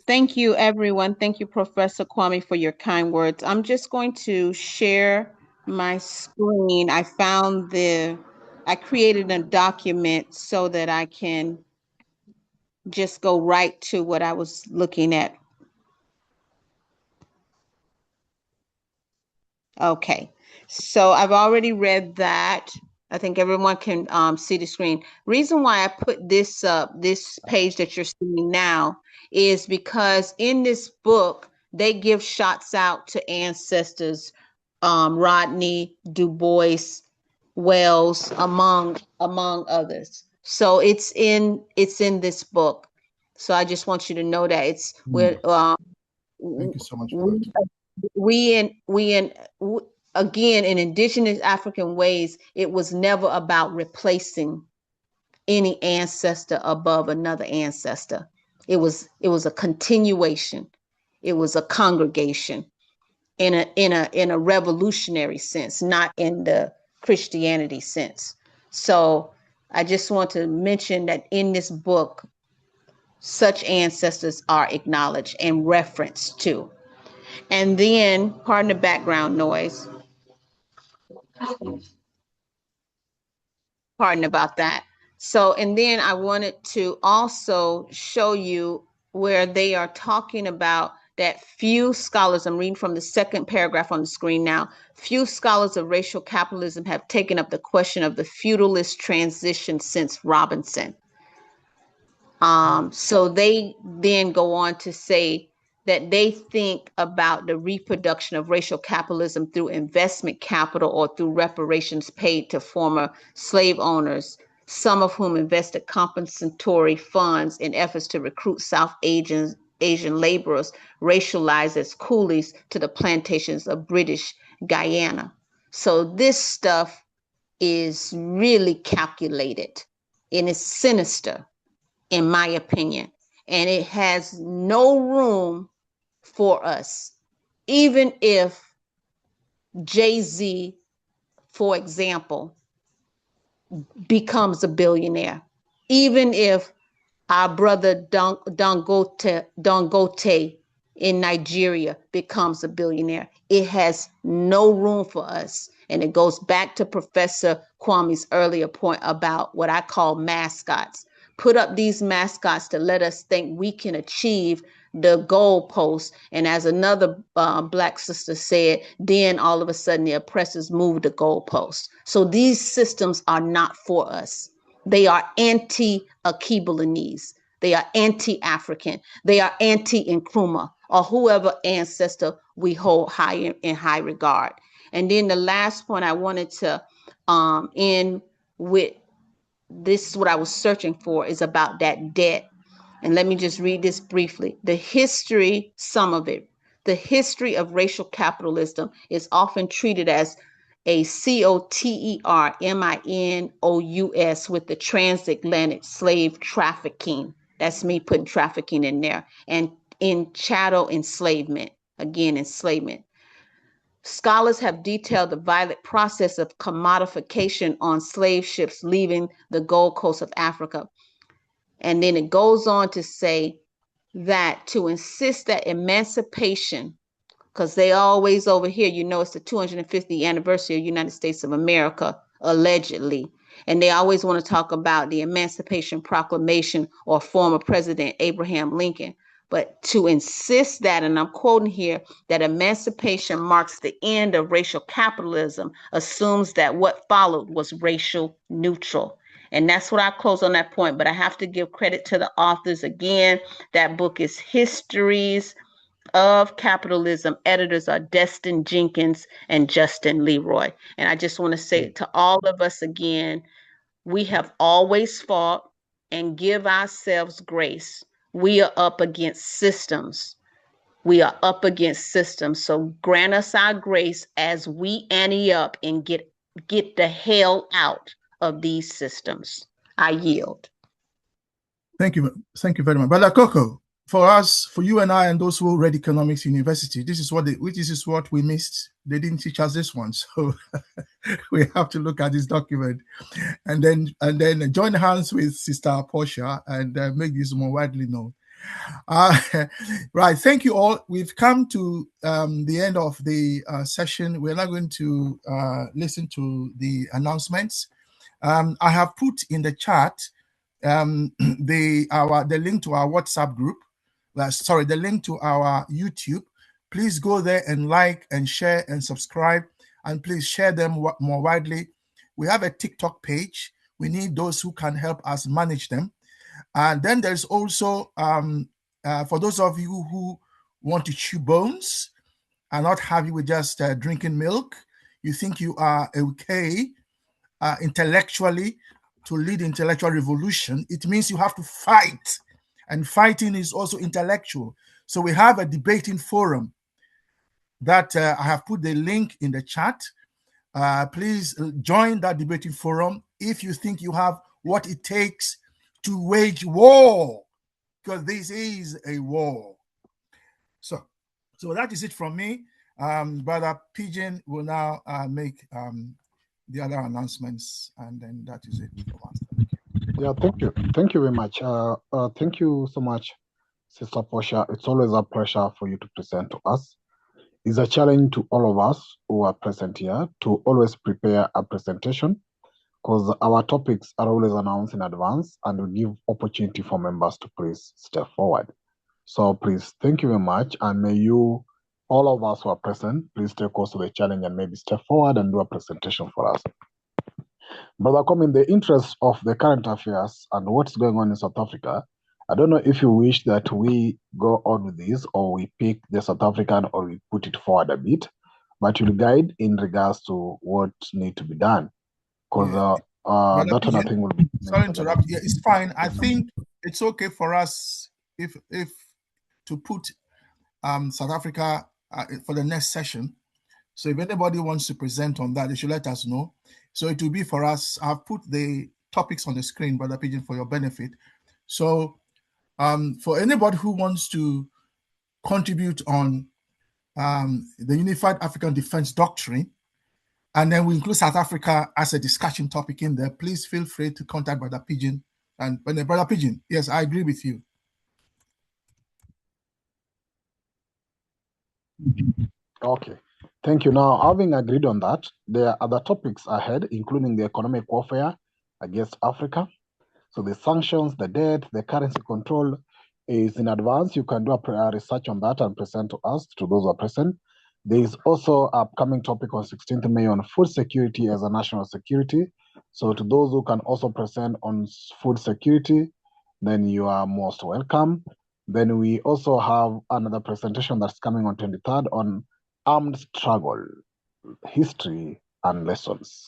Thank you, everyone. Thank you, Professor Kwame, for your kind words. I'm just going to share my screen. I created a document so that I can just go right to what I was looking at. Okay, so I've already read that. I think everyone can see the screen. Reason why I put this this page that you're seeing now is because in this book, they give shots out to ancestors, Rodney, Du Bois, Wells, among others. So it's in this book. So I just want you to know that it's Thank you so much for that. Again, in indigenous African ways, it was never about replacing any ancestor above another ancestor. It was a continuation. It was a congregation in a revolutionary sense, not in the Christianity sense. So I just want to mention that in this book, such ancestors are acknowledged and referenced to. And then, pardon the background noise. Pardon about that. So, and then I wanted to also show you where they are talking about that few scholars, I'm reading from the second paragraph on the screen now, few scholars of racial capitalism have taken up the question of the feudalist transition since Robinson. So they then go on to say that they think about the reproduction of racial capitalism through investment capital or through reparations paid to former slave owners, some of whom invested compensatory funds in efforts to recruit South Asian laborers racialized as coolies to the plantations of British Guyana. So this stuff is really calculated and it's sinister, in my opinion, and it has no room for us. Even if Jay-Z, for example, becomes a billionaire, even if our brother Dangote in Nigeria becomes a billionaire, it has no room for us. And it goes back to Professor Kwame's earlier point about what I call mascots. Put up these mascots to let us think we can achieve the goalpost. And as another Black sister said, then all of a sudden the oppressors move the goalpost. So these systems are not for us. They are anti-Akibalanese. They are anti-African. They are anti-Nkrumah, or whoever ancestor we hold in high regard. And then the last point I wanted to end with, this is what I was searching for, is about that debt. And let me just read this briefly. The history, some of it, the history of racial capitalism is often treated as a COTERMINOUS with the transatlantic slave trafficking. That's me putting trafficking in there. And in chattel enslavement. Again, enslavement. Scholars have detailed the violent process of commodification on slave ships leaving the Gold Coast of Africa. And then it goes on to say that to insist that emancipation, because they always over here, it's the 250th anniversary of the United States of America, allegedly. And they always want to talk about the Emancipation Proclamation or former President Abraham Lincoln. But to insist that, and I'm quoting here, that emancipation marks the end of racial capitalism assumes that what followed was racial neutral. And that's what I close on that point. But I have to give credit to the authors again. That book is Histories of Capitalism. Editors are Destin Jenkins and Justin Leroy. And I just want to say to all of us again, we have always fought and give ourselves grace. We are up against systems. We are up against systems. So grant us our grace as we ante up and get the hell out of these systems. I yield. Thank you very much. Brother Coco, for us, for you and I and those who read economics university, this is what we missed. They didn't teach us this one. So we have to look at this document and then join hands with Sister Portia and make this more widely known. Right. Thank you all. We've come to the end of the session. We're now going to listen to the announcements. I have put in the chat the link to our WhatsApp group. The link to our YouTube. Please go there and like and share and subscribe, and please share them more widely. We have a TikTok page. We need those who can help us manage them. And then there's also, for those of you who want to chew bones and not happy with just drinking milk, you think you are okay intellectually to lead intellectual revolution, it means you have to fight. And fighting is also intellectual. So we have a debating forum that I have put the link in the chat. Please join that debating forum if you think you have what it takes to wage war, because this is a war. So that is it from me. Brother Pigeon will now make the other announcements, and then that is it from us. Yeah, thank you very much. Thank you so much, Sister Portia. It's always a pleasure for you to present to us. It's a challenge to all of us who are present here to always prepare a presentation, because our topics are always announced in advance and we give opportunity for members to please step forward. So please, thank you very much, and may you, all of us who are present, please take also the challenge and maybe step forward and do a presentation for us. Brother Com, in the interest of the current affairs and what's going on in South Africa, I don't know if you wish that we go on with this or we pick the South African or we put it forward a bit, but you'll guide in regards to what needs to be done. Because that kind of thing will be... Sorry to interrupt. Yeah, it's fine. I think it's okay for us if to put South Africa for the next session. So if anybody wants to present on that, they should let us know. So it will be for us. I've put the topics on the screen, Brother Pigeon, for your benefit. So for anybody who wants to contribute on the Unified African Defense Doctrine, and then we include South Africa as a discussion topic in there, please feel free to contact Brother Pigeon. And Brother Pigeon, yes, I agree with you. Okay, thank you. Now, having agreed on that, there are other topics ahead, including the economic warfare against Africa. So the sanctions, the debt, the currency control is in advance. You can do a research on that and present to us, to those who are present. There is also an upcoming topic on 16th May on food security as a national security. So to those who can also present on food security, then you are most welcome. Then we also have another presentation that's coming on 23rd on armed struggle, history and lessons.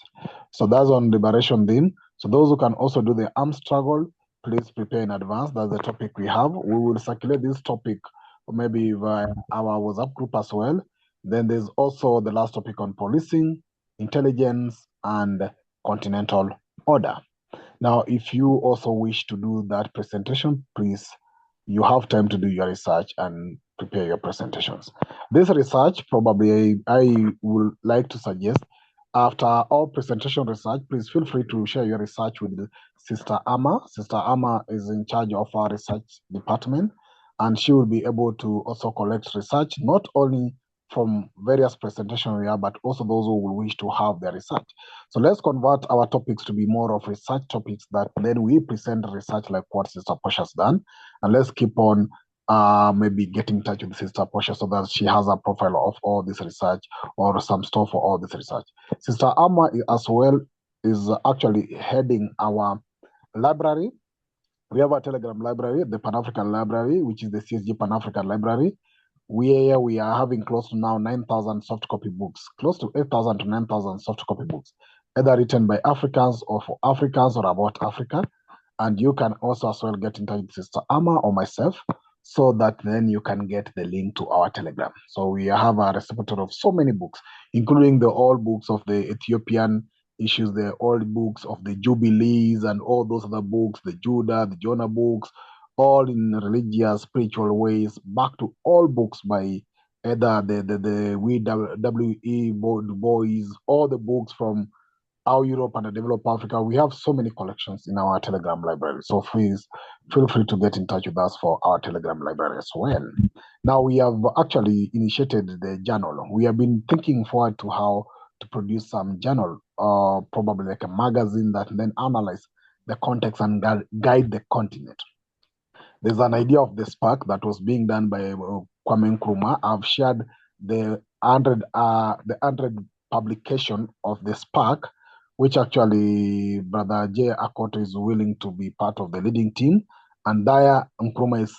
So that's on liberation theme. So those who can also do the armed struggle, please prepare in advance. That's the topic we have. We will circulate this topic maybe via our WhatsApp group as well. Then there's also the last topic on policing, intelligence, and continental order. Now, if you also wish to do that presentation, please you have time to do your research and prepare your presentations. This research, probably I would like to suggest, after all presentation research, please feel free to share your research with Sister Amma. Sister Amma is in charge of our research department, and she will be able to also collect research, not only from various presentations we have, but also those who will wish to have their research. So let's convert our topics to be more of research topics that then we present research like what Sister Portia has done. And let's keep on maybe getting in touch with Sister Portia so that she has a profile of all this research or some stuff for all this research. Sister Amma as well is actually heading our library. We have a Telegram library, the Pan-African Library, which is the CSG Pan-African Library, where we are having close to now 9,000 soft copy books, close to 8,000 to 9,000 soft copy books, either written by Africans or for Africans or about Africa. And you can also as well get in touch with Sister Amma or myself so that then you can get the link to our Telegram. So we have a repository of so many books, including the old books of the Ethiopian issues, the old books of the Jubilees and all those other books, the Judah, the Jonah books, all in religious, spiritual ways, back to all books by either the W.E. Du Bois, all the books from our Europe and the developed Africa. We have so many collections in our Telegram library. So please feel free to get in touch with us for our Telegram library as well. Now we have actually initiated the journal. We have been thinking forward to how to produce some journal, probably like a magazine that then analyze the context and guide the continent. There's an idea of the spark that was being done by Kwame Nkrumah. I've shared the 100 publication of the spark, which actually Brother J. Akoto is willing to be part of the leading team. And there Nkrumah is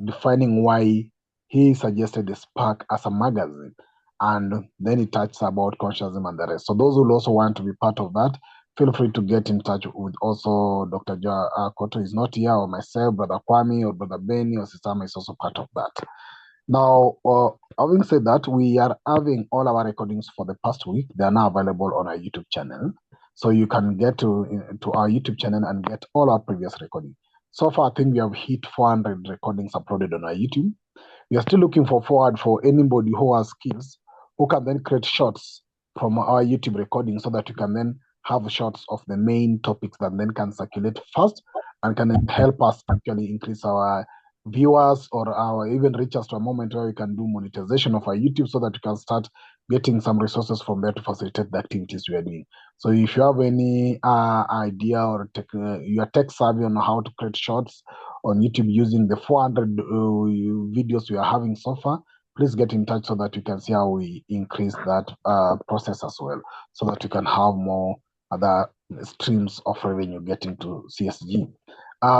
defining why he suggested the spark as a magazine. And then he touched about consciencism and the rest. So those who also want to be part of that, feel free to get in touch with also Dr. Akoto is not here, or myself, Brother Kwame, or Brother Benny, or Sister Amma is also part of that. Now, having said that, we are having all our recordings for the past week. They are now available on our YouTube channel. So you can get to our YouTube channel and get all our previous recordings. So far, I think we have hit 400 recordings uploaded on our YouTube. We are still looking forward for anybody who has skills, who can then create shorts from our YouTube recording so that you can then have shots of the main topics that then can circulate fast and can help us actually increase our viewers or our even reach us to a moment where we can do monetization of our YouTube so that we can start getting some resources from there to facilitate the activities we are doing. So if you have any idea or you are tech savvy on how to create shorts on YouTube using the 400 videos we are having so far, please get in touch so that you can see how we increase that process as well, so that you can have more other streams of revenue getting to CSG.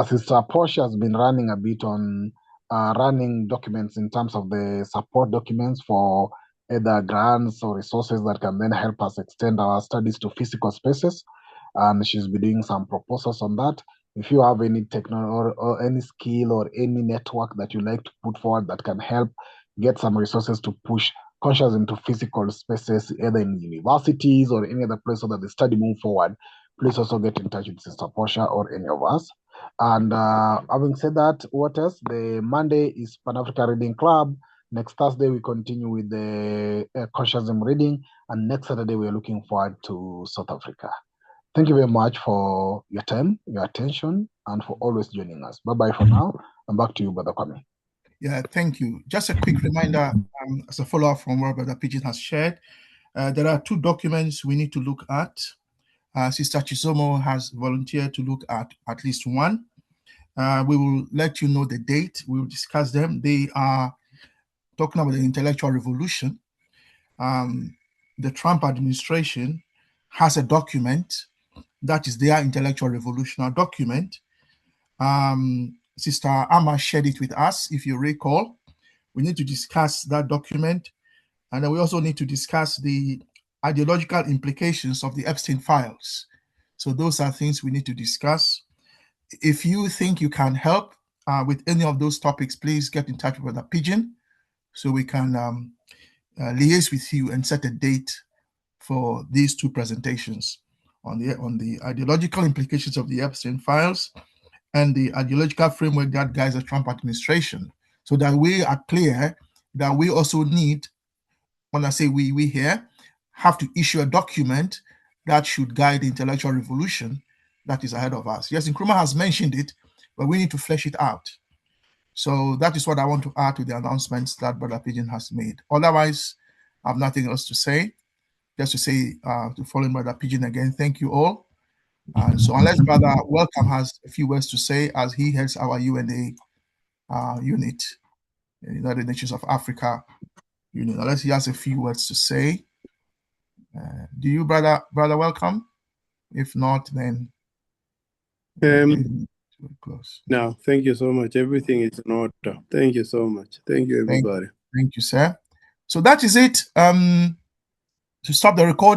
Sister Portia has been running a bit on running documents in terms of the support documents for either grants or resources that can then help us extend our studies to physical spaces. And she's been doing some proposals on that. If you have any technology or any skill or any network that you like to put forward that can help get some resources to push conscious into physical spaces, either in universities or any other place so that the study move forward, please also get in touch with Sister Portia or any of us. And having said that, what else? The Monday is Pan-Africa Reading Club. Next Thursday, we continue with the Consciencism reading. And next Saturday, we are looking forward to South Africa. Thank you very much for your time, your attention, and for always joining us. Bye-bye for now. And back to you, Brother Kwame. Yeah, thank you. Just a quick reminder, as a follow-up from what Brother Pidgin has shared, there are 2 documents we need to look at. Sister Chisomo has volunteered to look at least one. We will let you know the date. We will discuss them. They are talking about the intellectual revolution. The Trump administration has a document that is their intellectual revolutionary document. Sister Amma shared it with us. If you recall, we need to discuss that document. And then we also need to discuss the ideological implications of the Epstein files. So those are things we need to discuss. If you think you can help with any of those topics, please get in touch with the Pigeon so we can liaise with you and set a date for these 2 presentations on the ideological implications of the Epstein files and the ideological framework that guides the Trump administration, so that we are clear that we also need, when I say we here, have to issue a document that should guide the intellectual revolution that is ahead of us. Yes, Nkrumah has mentioned it, but we need to flesh it out. So that is what I want to add to the announcements that Brother Pigeon has made. Otherwise, I have nothing else to say. Just to say, to follow Brother Pigeon again, thank you all. So unless Brother Welcome has a few words to say, as he heads our UNA unit, United Nations of Africa unit, unless he has a few words to say. Do you, Brother Welcome? If not, then close. No, thank you so much. Everything is in order. Thank you so much. Thank you, everybody. Thank you, sir. So that is it. To stop the recording.